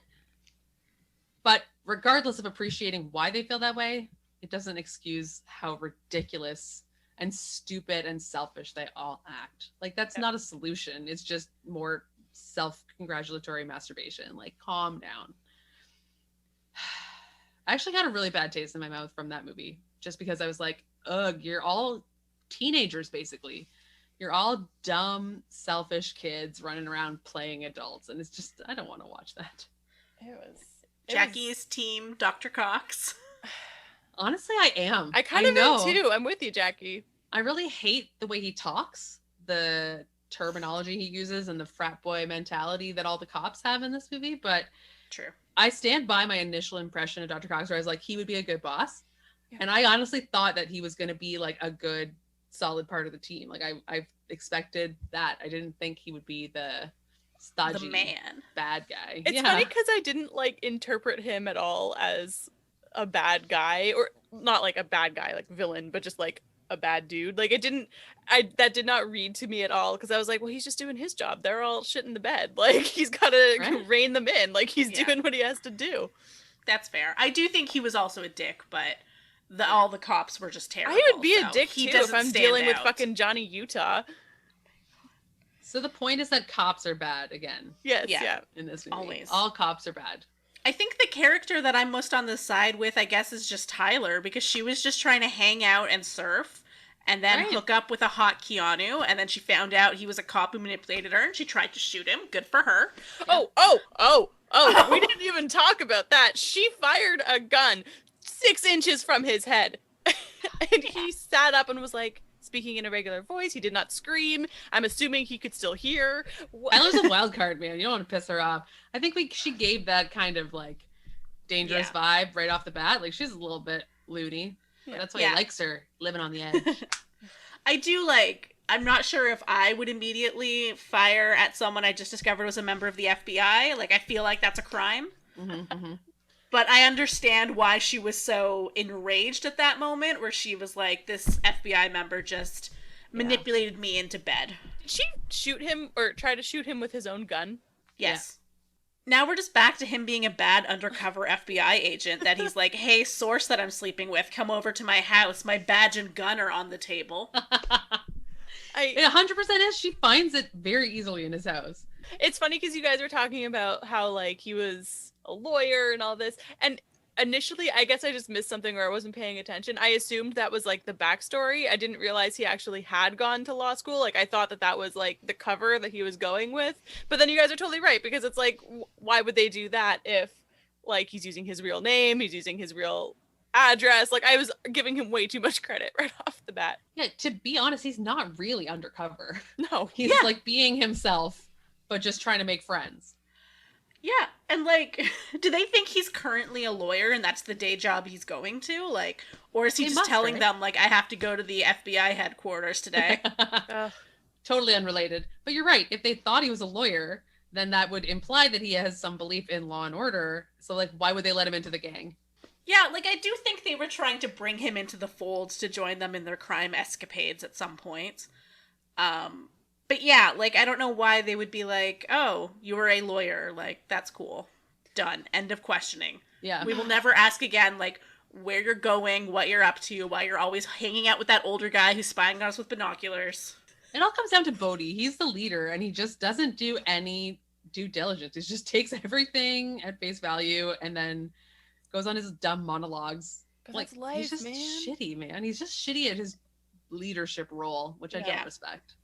But regardless of appreciating why they feel that way, it doesn't excuse how ridiculous and stupid and selfish they all act. Like, that's not a solution. It's just more self-congratulatory masturbation. Like, calm down. I actually got a really bad taste in my mouth from that movie, just because I was like, ugh, you're all teenagers, basically. You're all dumb, selfish kids running around playing adults. And it's just, I don't want to watch that. Jackie's team, Dr. Cox. Honestly, I am. I kind of am too. I'm with you, Jackie. I really hate the way he talks, the terminology he uses, and the frat boy mentality that all the cops have in this movie. But true. I stand by my initial impression of Dr. Cox, where I was like, he would be a good boss. Yeah. And I honestly thought that he was going to be like a good, solid part of the team. Like, I expected that. I didn't think he would be the stodgy bad guy. It's funny because I didn't like interpret him at all as a bad guy, or not like a bad guy, like villain, but just like a bad dude. Like, that did not read to me at all, because I was like, well, he's just doing his job. They're all shit in the bed. Like, he's got to rein them in. Like, he's doing what he has to do. That's fair. I do think he was also a dick, but all the cops were just terrible. I would be so a dick, he too, doesn't if I'm stand dealing with out. fucking Johnny Utah. So the point is that cops are bad again. Yes, Yeah. yeah. In this movie. Always. All cops are bad. I think the character that I'm most on the side with, I guess, is just Tyler, because she was just trying to hang out and surf and then Right. hook up with a hot Keanu, and then she found out he was a cop who manipulated her, and she tried to shoot him. Good for her. Oh, we didn't even talk about that. She fired a gun 6 inches from his head. And he sat up and was like, speaking in a regular voice. He did not scream. I'm assuming he could still hear. Tyler's a wild card, man. You don't want to piss her off. I think she gave that kind of like dangerous vibe right off the bat. Like she's a little bit loony. But that's why he likes her, living on the edge. I do like, I'm not sure if I would immediately fire at someone I just discovered was a member of the FBI. Like, I feel like that's a crime. But I understand why she was so enraged at that moment, where she was like, this FBI member just manipulated me into bed. Did she shoot him or try to shoot him with his own gun? Yes. Now we're just back to him being a bad undercover FBI agent, that he's like, hey, source that I'm sleeping with, come over to my house. My badge and gun are on the table. It 100% is. She finds it very easily in his house. It's funny because you guys were talking about how like he was a lawyer and all this, and initially I guess I just missed something or I wasn't paying attention. I assumed that was like the backstory. I didn't realize he actually had gone to law school. Like I thought that was like the cover that he was going with. But then you guys are totally right, because it's like, why would they do that if like he's using his real name, he's using his real address? Like I was giving him way too much credit right off the bat. Yeah, to be honest, he's not really undercover. No. He's like being himself, but just trying to make friends. Yeah, and like, do they think he's currently a lawyer and that's the day job he's going to? Like, or is he just telling them, like, I have to go to the FBI headquarters today? Totally unrelated. But you're right. If they thought he was a lawyer, then that would imply that he has some belief in law and order. So, like, why would they let him into the gang? Yeah, like, I do think they were trying to bring him into the fold to join them in their crime escapades at some point. But yeah, like, I don't know why they would be like, oh, you were a lawyer. Like, that's cool. Done. End of questioning. Yeah. We will never ask again, like, where you're going, what you're up to, why you're always hanging out with that older guy who's spying on us with binoculars. It all comes down to Bodhi. He's the leader, and he just doesn't do any due diligence. He just takes everything at face value and then goes on his dumb monologues. But like, that's life, he's just shitty, man. He's just shitty at his leadership role, which I don't respect.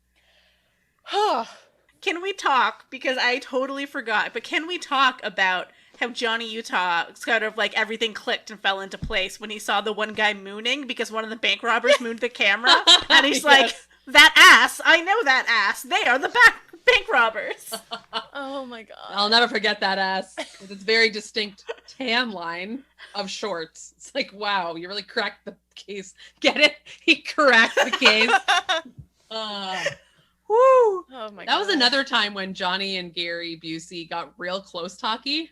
Can we talk, because I totally forgot, but can we talk about how Johnny Utah sort of like everything clicked and fell into place when he saw the one guy mooning because one of the bank robbers mooned the camera, and he's like, that ass, I know that ass, they are the bank robbers. Oh my god. I'll never forget that ass. With its very distinct tan line of shorts. It's like, wow, you really cracked the case. Get it? He cracked the case. Woo! Oh my god. That was another time when Johnny and Gary Busey got real close talky.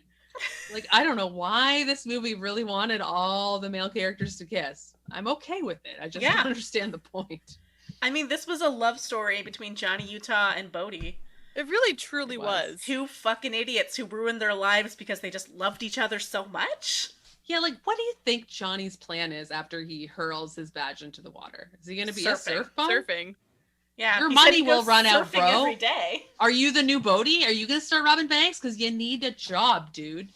Like, I don't know why this movie really wanted all the male characters to kiss. I'm okay with it. I just don't understand the point. I mean, this was a love story between Johnny Utah and Bodhi. It really truly was. Two fucking idiots who ruined their lives because they just loved each other so much. Yeah, like, what do you think Johnny's plan is after he hurls his badge into the water? Is he going to be a surf bum? Surfing. Yeah, your money will run out, bro. Every day. Are you the new Bodhi? Are you going to start robbing banks? Because you need a job, dude.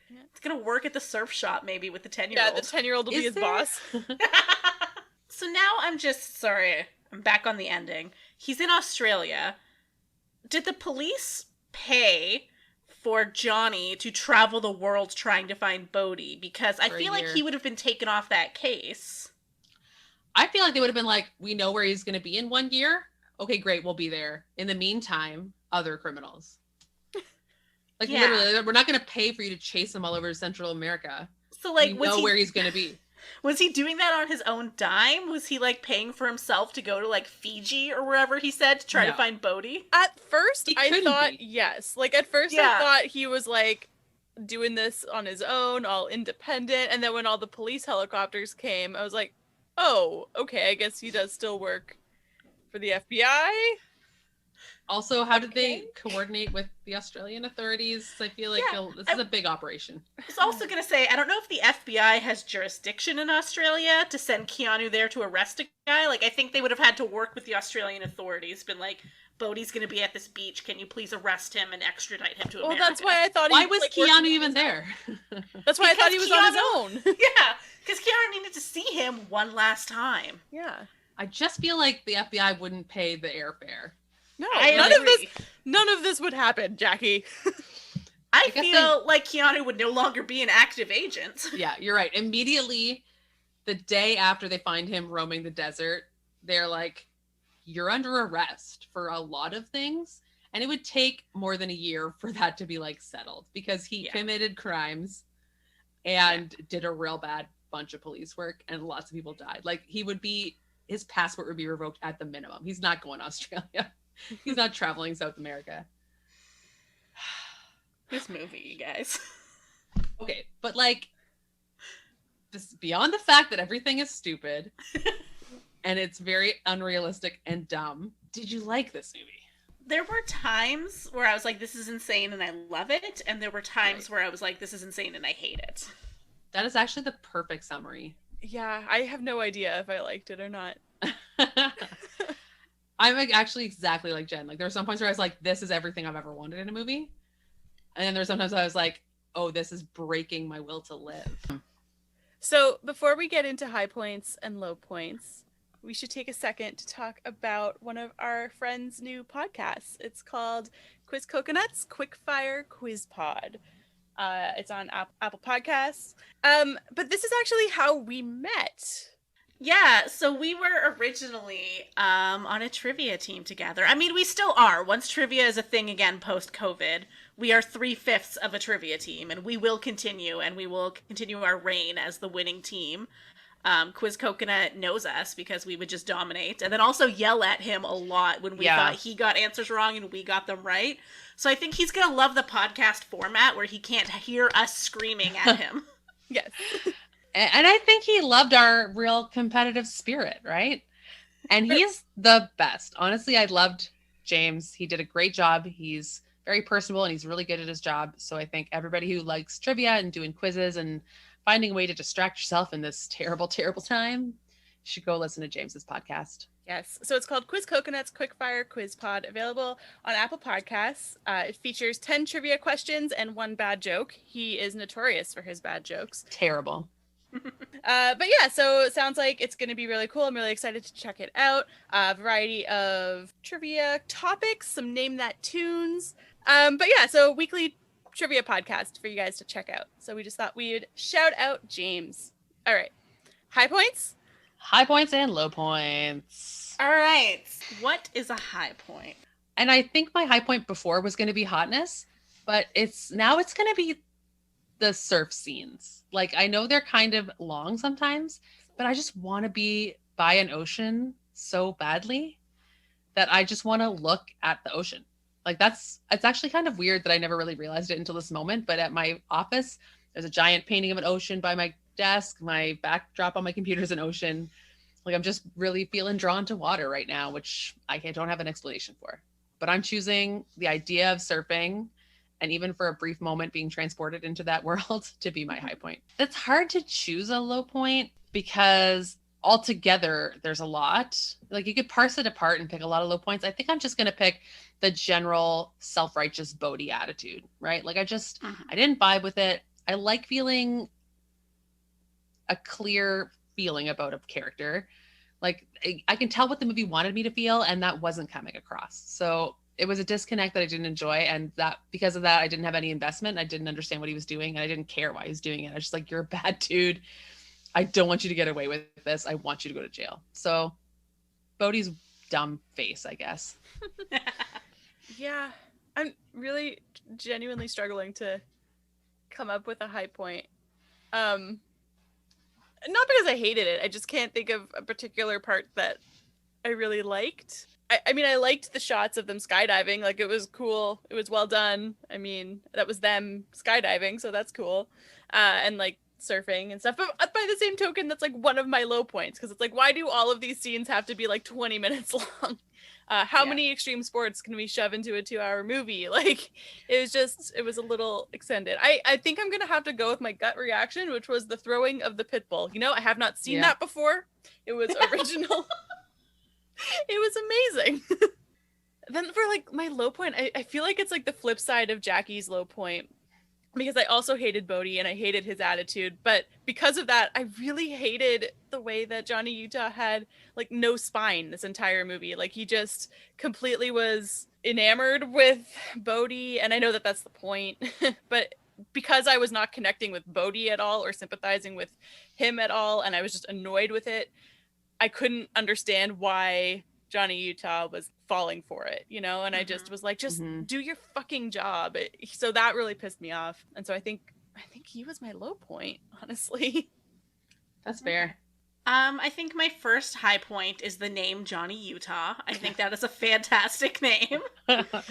It's going to work at the surf shop, maybe, with the 10-year-old. Yeah, the 10-year-old will be his boss. So now I'm back on the ending. He's in Australia. Did the police pay for Johnny to travel the world trying to find Bodhi? Because I feel like he would have been taken off that case. I feel like they would have been like, we know where he's going to be in 1 year. Okay, great. We'll be there. In the meantime, other criminals. Like, literally, we're not going to pay for you to chase him all over Central America. So, like, we know where he's going to be. Was he doing that on his own dime? Was he, like, paying for himself to go to, like, Fiji or wherever he said to try to find Bodhi? At first, I thought, yes. Like, at first I thought he was, like, doing this on his own, all independent. And then when all the police helicopters came, I was like, oh, okay, I guess he does still work for the FBI. Also, how did they coordinate with the Australian authorities? I feel like this is a big operation. I was also going to say, I don't know if the FBI has jurisdiction in Australia to send Keanu there to arrest a guy. Like, I think they would have had to work with the Australian authorities, been like, Bodhi's going to be at this beach. Can you please arrest him and extradite him to America? Well, that's why I thought Why was Keanu even there? That's why I thought he was on his own. Yeah, because Keanu needed to see him one last time. Yeah. I just feel like the FBI wouldn't pay the airfare. No, I none of this would happen, Jackie. I feel like Keanu would no longer be an active agent. Yeah, you're right. Immediately, the day after they find him roaming the desert, they're like, you're under arrest for a lot of things. And it would take more than a year for that to be like settled because he committed crimes and did a real bad bunch of police work and lots of people died. Like his passport would be revoked at the minimum. He's not going to Australia. He's not traveling South America. This movie, you guys. Okay, but like, this beyond the fact that everything is stupid and it's very unrealistic and dumb, did you like this movie? There were times where I was like, this is insane and I love it. And there were times where I was like, this is insane and I hate it. That is actually the perfect summary. Yeah, I have no idea if I liked it or not. I'm like actually exactly like Jen. Like there are some points where I was like, this is everything I've ever wanted in a movie. And then there's sometimes I was like, oh, this is breaking my will to live. So before we get into high points and low points, we should take a second to talk about one of our friends' new podcasts. It's called Quiz Coconuts Quickfire Quiz Pod. It's on Apple Podcasts. But this is actually how we met. Yeah, so we were originally on a trivia team together. I mean, we still are. Once trivia is a thing again post-COVID, we are 3/5 of a trivia team, and we will continue, and we will continue our reign as the winning team. Quiz Coconut knows us because we would just dominate, and then also yell at him a lot when we thought he got answers wrong and we got them right. So I think he's going to love the podcast format where he can't hear us screaming at him. Yes. And I think he loved our real competitive spirit, right? And he's the best. Honestly, I loved James. He did a great job. He's very personable and he's really good at his job. So I think everybody who likes trivia and doing quizzes and finding a way to distract yourself in this terrible, terrible time should go listen to James's podcast. Yes. So it's called Quiz Coconuts Quickfire Quiz Pod, available on Apple Podcasts. It features 10 trivia questions and 1 bad joke. He is notorious for his bad jokes. Terrible. But yeah, so it sounds like it's going to be really cool. I'm really excited to check it out. A variety of trivia topics, some Name That tunes. But yeah, so weekly trivia podcast for you guys to check out. So we just thought we'd shout out James. All right. High points? High points and low points. All right. What is a high point? And I think my high point before was going to be hotness, but it's going to be the surf scenes. Like, I know they're kind of long sometimes, but I just want to be by an ocean so badly that I just want to look at the ocean. Like it's actually kind of weird that I never really realized it until this moment. But at my office, there's a giant painting of an ocean by my desk. My backdrop on my computer is an ocean. Like, I'm just really feeling drawn to water right now, which I don't have an explanation for. But I'm choosing the idea of surfing, and even for a brief moment being transported into that world, to be my high point. It's hard to choose a low point because altogether there's a lot. Like, you could parse it apart and pick a lot of low points. I think I'm just going to pick the general self-righteous Bodhi attitude, right? Like, I didn't vibe with it. I like feeling a clear feeling about a character. Like, I can tell what the movie wanted me to feel, and that wasn't coming across. So it was a disconnect that I didn't enjoy. And that because of that, I didn't have any investment. I didn't understand what he was doing, and I didn't care why he was doing it. I was just like, you're a bad dude. I don't want you to get away with this. I want you to go to jail. So Bodhi's dumb face, I guess. Yeah, I'm really genuinely struggling to come up with a high point. Not because I hated it. I just can't think of a particular part that I really liked. I mean, I liked the shots of them skydiving. Like, it was cool. It was well done. I mean, that was them skydiving, so that's cool. And like surfing and stuff. But by the same token, that's like one of my low points, because it's like, why do all of these scenes have to be like 20 minutes long? How many extreme sports can we shove into a 2-hour movie? Like, it was a little extended. I think I'm gonna have to go with my gut reaction, which was the throwing of the pit bull. You know, I have not seen that before. It was original. It was amazing. Then for like my low point, I feel like it's like the flip side of Jackie's low point, because I also hated Bodhi and I hated his attitude. But because of that, I really hated the way that Johnny Utah had like no spine this entire movie. Like, he just completely was enamored with Bodhi. And I know that that's the point, but because I was not connecting with Bodhi at all or sympathizing with him at all, and I was just annoyed with it, I couldn't understand why Johnny Utah was falling for it, you know? And I just was like, just do your fucking job. So that really pissed me off. And so I think he was my low point, honestly. That's fair. I think my first high point is the name Johnny Utah. I think that is a fantastic name.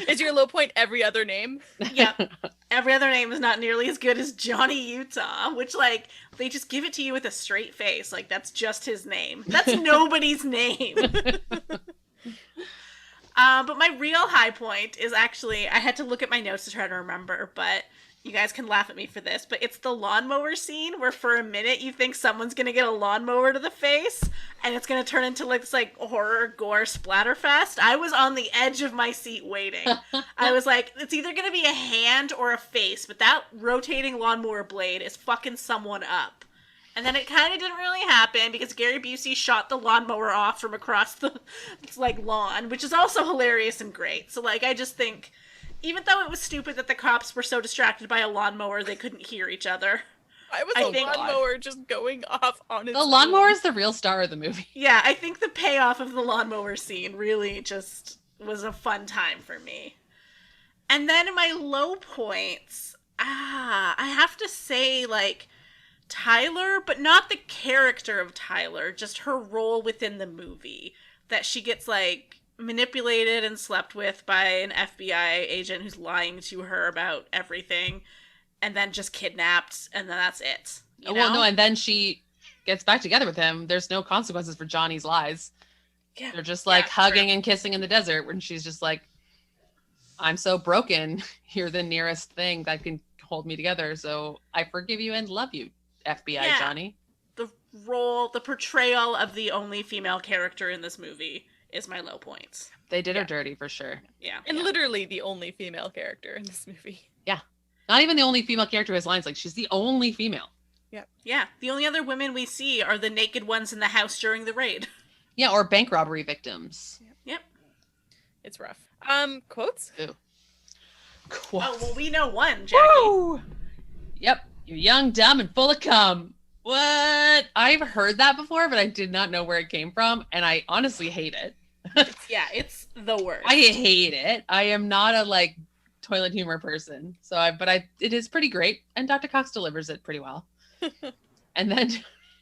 Is your low point every other name? Yeah. Every other name is not nearly as good as Johnny Utah, which, like, they just give it to you with a straight face. Like, that's just his name. That's nobody's name. But my real high point is actually, I had to look at my notes to try to remember, but you guys can laugh at me for this, but it's the lawnmower scene where for a minute you think someone's gonna get a lawnmower to the face and it's gonna turn into like this like horror gore splatterfest. I was on the edge of my seat waiting. I was like, it's either gonna be a hand or a face, but that rotating lawnmower blade is fucking someone up. And then it kind of didn't really happen because Gary Busey shot the lawnmower off from across the like lawn, which is also hilarious and great. So like, I just think, even though it was stupid that the cops were so distracted by a lawnmower they couldn't hear each other. I think lawnmower just going off on its The lawnmower is the real star of the movie. Yeah, I think the payoff of the lawnmower scene really just was a fun time for me. And then my low points, I have to say, like, Tyler, but not the character of Tyler, just her role within the movie. That she gets, like, manipulated and slept with by an FBI agent who's lying to her about everything, and then just kidnapped, and then that's it. You know? Well, no, and then she gets back together with him. There's no consequences for Johnny's lies. Yeah. They're just like hugging and kissing in the desert when she's just like, I'm so broken. You're the nearest thing that can hold me together. So I forgive you and love you, FBI Johnny. The portrayal of the only female character in this movie is my low points. They did her dirty for sure. Yeah. And literally the only female character in this movie. Yeah. Not even the only female character who has lines. Like, she's the only female. Yeah. Yeah. The only other women we see are the naked ones in the house during the raid. Yeah, or bank robbery victims. Yep. It's rough. Quotes? Ew. Quotes. Oh, well, we know one, Jackie. Woo! Yep. You're young, dumb, and full of cum. What? I've heard that before, but I did not know where it came from, and I honestly hate it. It's the worst. I hate it. I am not a like toilet humor person, it is pretty great, and Dr. Cox delivers it pretty well. And then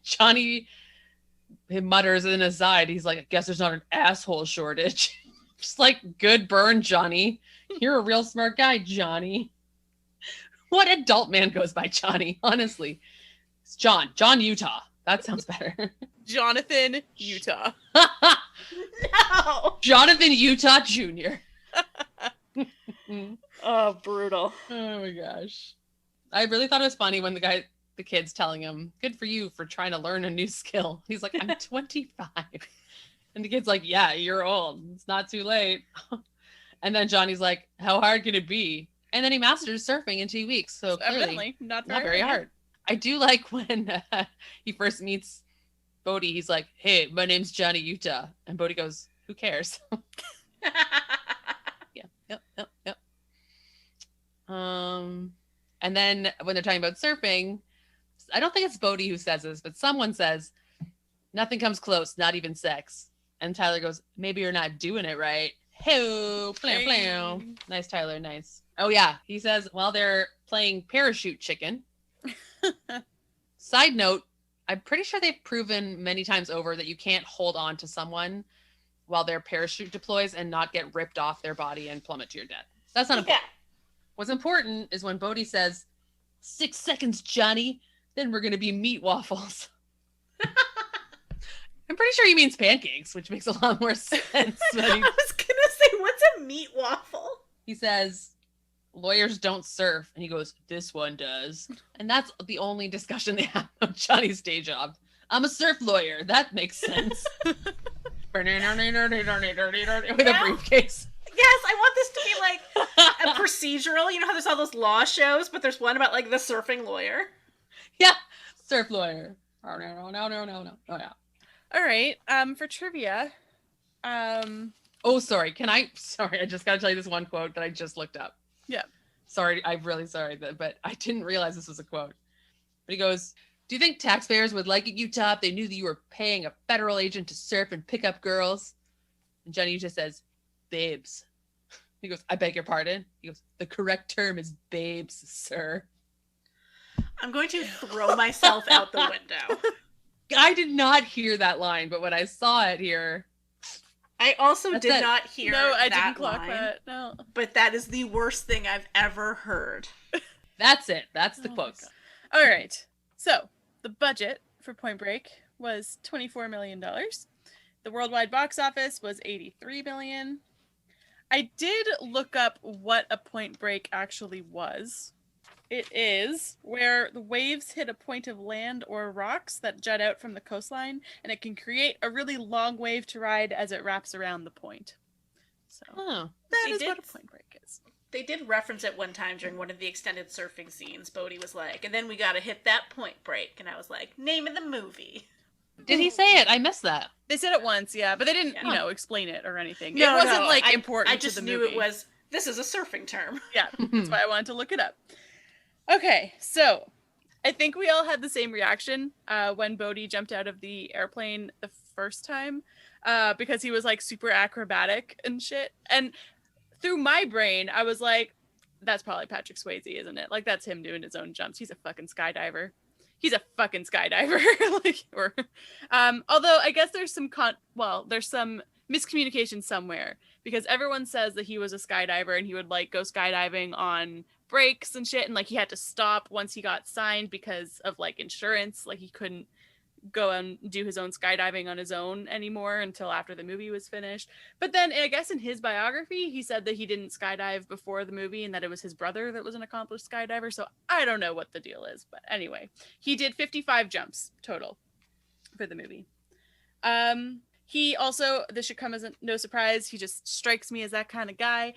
Johnny, he mutters in his aside, he's like, I guess there's not an asshole shortage. Just like, good burn, Johnny. You're a real smart guy, Johnny. What adult man goes by Johnny? Honestly, it's John Utah. That sounds better. Jonathan Utah. No. Jonathan Utah Jr. Oh, brutal. Oh my gosh. I really thought it was funny when the kid's telling him, good for you for trying to learn a new skill. He's like, I'm 25. And the kid's like, yeah, you're old. It's not too late. And then Johnny's like, how hard can it be? And then he masters surfing in 2 weeks. So clearly, not very hard. I do like when he first meets Bodhi, he's like, hey, my name's Johnny Utah. And Bodhi goes, who cares? Yep. And then when they're talking about surfing, I don't think it's Bodhi who says this, but someone says, nothing comes close, not even sex. And Tyler goes, maybe you're not doing it right. Hey, plow. Nice, Tyler, nice. Oh yeah, he says, while they're playing parachute chicken. Side note, I'm pretty sure they've proven many times over that you can't hold on to someone while their parachute deploys and not get ripped off their body and plummet to your death. That's not important. What's important is when Bodhi says, 6 seconds, Johnny, then we're going to be meat waffles. I'm pretty sure he means pancakes, which makes a lot more sense. I was going Wait, what's a meat waffle? He says, lawyers don't surf. And he goes, this one does. And that's the only discussion they have of Johnny's day job. I'm a surf lawyer. That makes sense. With a briefcase. Yes, I want this to be like a procedural. You know how there's all those law shows, but there's one about like the surfing lawyer. Yeah, surf lawyer. Oh, no. Oh, yeah. All right. For trivia, Oh, sorry. Sorry, I just got to tell you this one quote that I just looked up. Yeah. Sorry, I'm really sorry, but I didn't realize this was a quote. But he goes, do you think taxpayers would like it, Utah, if they knew that you were paying a federal agent to surf and pick up girls? And Johnny Utah says, babes. He goes, I beg your pardon? He goes, the correct term is babes, sir. I'm going to throw myself out the window. I did not hear that line, but when I saw it here... I also did not hear No, I that didn't clock line, that. No. but that is the worst thing I've ever heard. That's it. That's the Oh my quote. God. All right. So the budget for Point Break was $24 million. The worldwide box office was $83 million. I did look up what a point break actually was. It is where the waves hit a point of land or rocks that jut out from the coastline, and it can create a really long wave to ride as it wraps around the point. So Oh. that They is did- what a point break is. They did reference it one time during one of the extended surfing scenes. Bodhi was like, and then we gotta hit that point break. And I was like, name of the movie. Did he say it? I missed that. They said it once, yeah, but they didn't, Yeah. explain it or anything. No, it wasn't no, like I- important I just to the knew movie. it was, this is a surfing term. Yeah, that's why I wanted to look it up. Okay, so I think we all had the same reaction when Bodhi jumped out of the airplane the first time because he was like super acrobatic and shit. And through my brain, I was like, that's probably Patrick Swayze, isn't it? Like, that's him doing his own jumps. He's a fucking skydiver. Although I guess there's some there's some miscommunication somewhere because everyone says that he was a skydiver and he would like go skydiving on breaks and shit, and like he had to stop once he got signed because of like insurance. Like he couldn't go and do his own skydiving on his own anymore until after the movie was finished. But then I guess in his biography he said that he didn't skydive before the movie and that it was his brother that was an accomplished skydiver. So I don't know what the deal is, but anyway, he did 55 jumps total for the movie. He also, this should come as no surprise, he just strikes me as that kind of guy.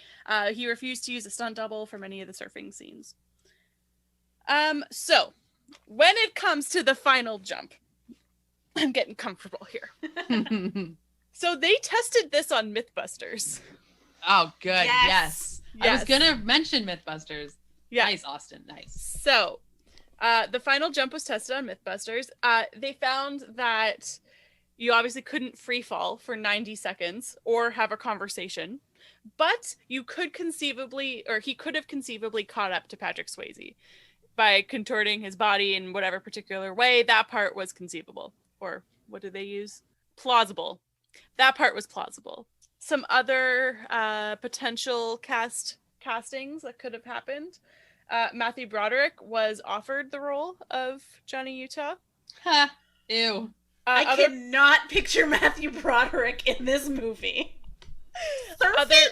He refused to use a stunt double for many of the surfing scenes. So when it comes to the final jump, I'm getting comfortable here. So they tested this on Mythbusters. Oh, good. Yes. Yes. I was going to mention Mythbusters. Yeah. Nice, Austin. Nice. So the final jump was tested on Mythbusters. They found that you obviously couldn't free fall for 90 seconds or have a conversation, but you could conceivably, or he could have conceivably caught up to Patrick Swayze by contorting his body in whatever particular way. That part was conceivable. Or what did they use? Plausible. That part was plausible. Some other potential castings that could have happened. Matthew Broderick was offered the role of Johnny Utah. Ha. Ew. I cannot picture Matthew Broderick in this movie. Surfing?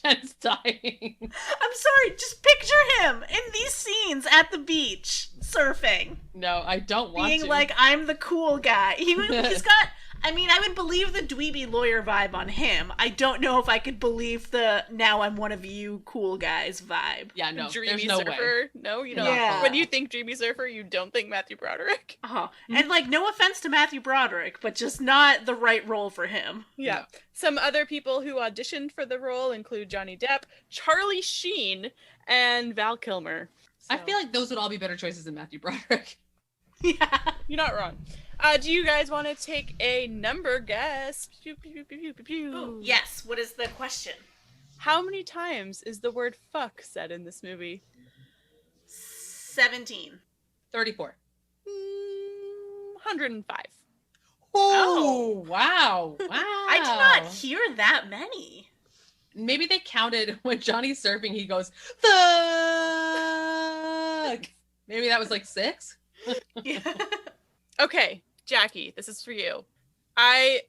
Jen's dying. I'm sorry, just picture him in these scenes at the beach, surfing. No, I don't want being to. like, I'm the cool guy. He's got, I mean, I would believe the dweeby lawyer vibe on him. I don't know if I could believe the now I'm one of you cool guys vibe. Yeah, no, Dreamy there's no Surfer. way. No, you don't. Yeah. When you think Dreamy Surfer, you don't think Matthew Broderick. Uh-huh. And like, no offense to Matthew Broderick, but just not the right role for him. Yeah. No. Some other people who auditioned for the role include Johnny Depp, Charlie Sheen, and Val Kilmer. I So, feel like those would all be better choices than Matthew Broderick. Yeah. you're not wrong. Do you guys want to take a number guess? Pew, pew, pew, pew, pew, pew. Ooh, yes, what is the question? How many times is the word fuck said in this movie? 17. 34. 105. Oh, wow. Wow. I did not hear that many. Maybe they counted when Johnny's surfing, he goes, fuck. Maybe that was like 6. Yeah. Okay, Jackie, this is for you. I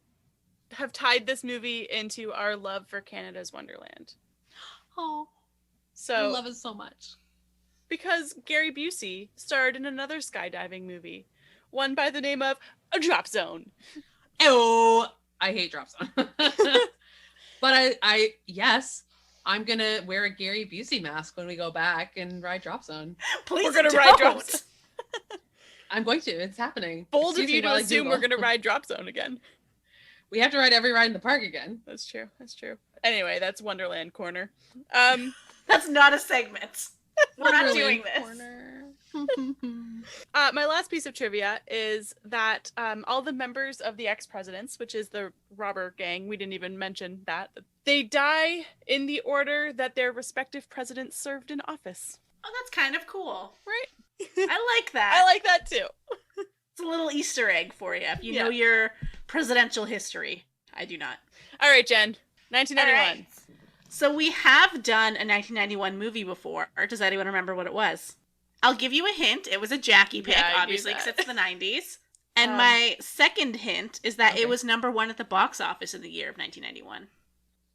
have tied this movie into our love for Canada's Wonderland. Oh, I So, love it so much. because Gary Busey starred in another skydiving movie, one by the name of A Drop Zone. Oh, I hate Drop Zone. But yes, I'm gonna wear a Gary Busey mask when we go back and ride Drop Zone. Please We're gonna don't. ride Drop Zone. I'm going to. It's happening. Bold of Excuse you me to while I assume we're Google. gonna ride Drop Zone again. We have to ride every ride in the park again. That's true. That's true. Anyway, that's Wonderland Corner. That's not a segment. We're not doing this. Corner. My last piece of trivia is that all the members of the ex-presidents, which is the robber gang, we didn't even mention that, they die in the order that their respective presidents served in office. Oh, that's kind of cool. Right? I like that. I like that too. It's a little Easter egg for you if you Yeah. know your presidential history. I do not. All right, Jen. 1991. All right. So we have done a 1991 movie before. Or does anyone remember what it was? I'll give you a hint. It was a Jackie pick, Yeah, I knew obviously, because that. it's the 90s. And my second hint is that Okay. it was #1 at the box office in the year of 1991.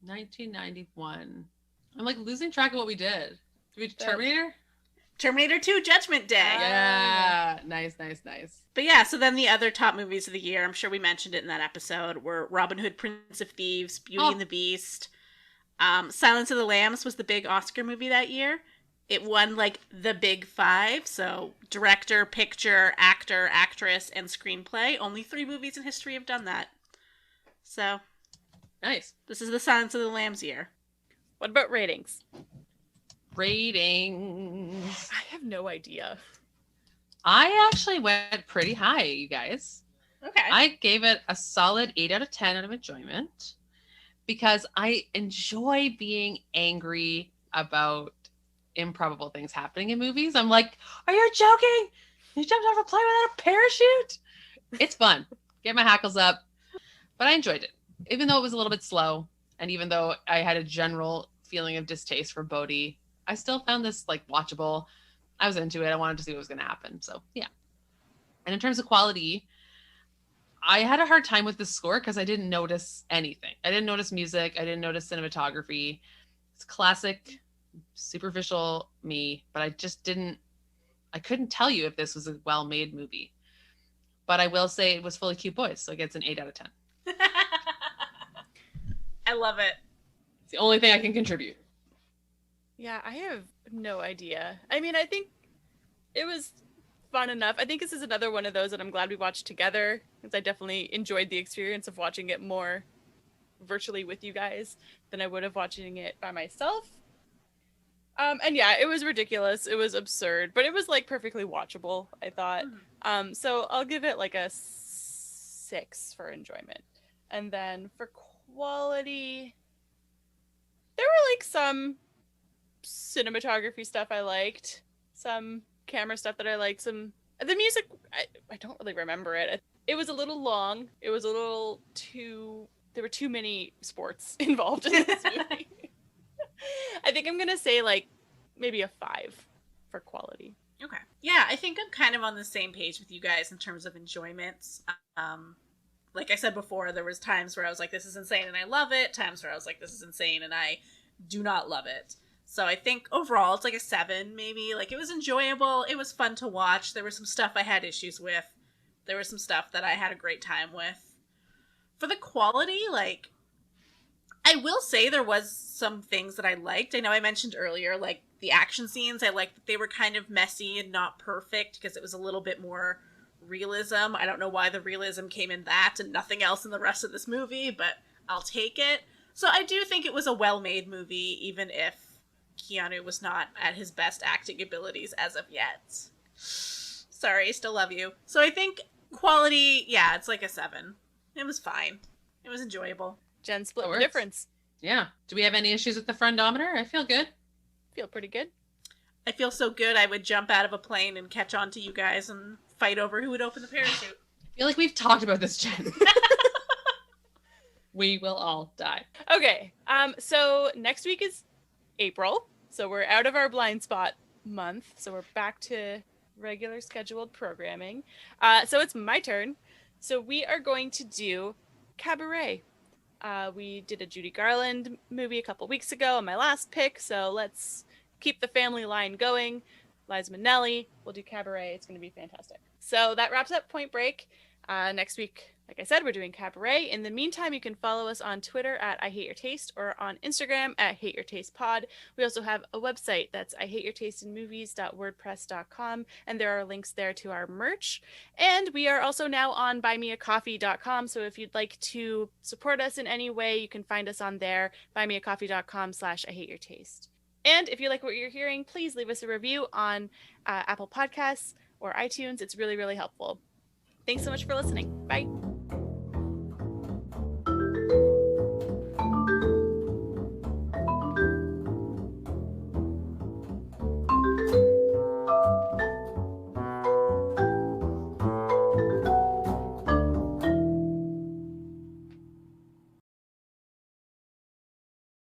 1991. I'm like losing track of what we did. Did we do Terminator? Terminator 2 Judgment Day. Yeah. Nice. But yeah, so then the other top movies of the year, I'm sure we mentioned it in that episode, were Robin Hood, Prince of Thieves, Beauty and the Beast. Silence of the Lambs was the big Oscar movie that year. It won like the big 5, so director, picture, actor, actress, and screenplay. Only 3 movies in history have done that. So Nice. this is the Silence of the Lambs year. What about ratings? Ratings. I have no idea. I actually went pretty high, you guys. Okay. I gave it a solid 8 out of 10 out of enjoyment because I enjoy being angry about improbable things happening in movies. I'm like, are you joking? You jumped off a plane without a parachute? It's fun. Get my hackles up. But I enjoyed it, even though it was a little bit slow. And even though I had a general feeling of distaste for Bodhi, I still found this like watchable. I was into it. I wanted to see what was going to happen. So yeah. And in terms of quality, I had a hard time with the score because I didn't notice anything. I didn't notice music. I didn't notice cinematography. It's classic, superficial me, but I couldn't tell you if this was a well-made movie. But I will say it was full of cute boys, so it gets an 8 out of 10. I love it. It's the only thing I can contribute. Yeah, I have no idea. I mean, I think it was fun enough. I think this is another one of those that I'm glad we watched together because I definitely enjoyed the experience of watching it more virtually with you guys than I would have watching it by myself. And yeah, it was ridiculous. It was absurd, but it was like perfectly watchable, I thought. So I'll give it like a 6 for enjoyment. And then for quality, there were like some cinematography stuff I liked, some camera stuff that I liked, the music, I don't really remember it. It was a little long. It was a little there were too many sports involved in this movie. I think I'm going to say like maybe a 5 for quality. Okay. Yeah, I think I'm kind of on the same page with you guys in terms of enjoyments. Like I said before, there was times where I was like, this is insane and I love it. Times where I was like, this is insane and I do not love it. So I think overall it's like a 7 maybe. Like it was enjoyable. It was fun to watch. There was some stuff I had issues with. There was some stuff that I had a great time with. For the quality, like, I will say there was some things that I liked. I know I mentioned earlier, like, the action scenes. I liked that they were kind of messy and not perfect because it was a little bit more realism. I don't know why the realism came in that and nothing else in the rest of this movie, but I'll take it. So I do think it was a well-made movie, even if Keanu was not at his best acting abilities as of yet. Sorry, still love you. So I think quality, yeah, it's like a 7. It was fine. It was enjoyable. Jen split That the works. difference. Yeah. Do we have any issues with the friendometer? I feel good. Feel pretty good. I feel so good I would jump out of a plane and catch on to you guys and fight over who would open the parachute. I feel like we've talked about this, Jen. We will all die. Okay. So next week is April. So we're out of our blind spot month. So we're back to regular scheduled programming. So it's my turn. So we are going to do Cabaret. We did a Judy Garland movie a couple weeks ago on my last pick, so let's keep the family line going. Liza Minnelli, we'll do Cabaret. It's going to be fantastic. So that wraps up Point Break. Next week, like I said, we're doing Cabaret. In the meantime, you can follow us on Twitter at I Hate Your Taste or on Instagram at Hate Your Taste Pod. We also have a website that's IHateYourTasteInMovies.wordpress.com, and there are links there to our merch. And we are also now on BuyMeACoffee.com, so if you'd like to support us in any way, you can find us on there, BuyMeACoffee.com/IHateYourTaste. And if you like what you're hearing, please leave us a review on Apple Podcasts or iTunes. It's really, really helpful. Thanks so much for listening. Bye.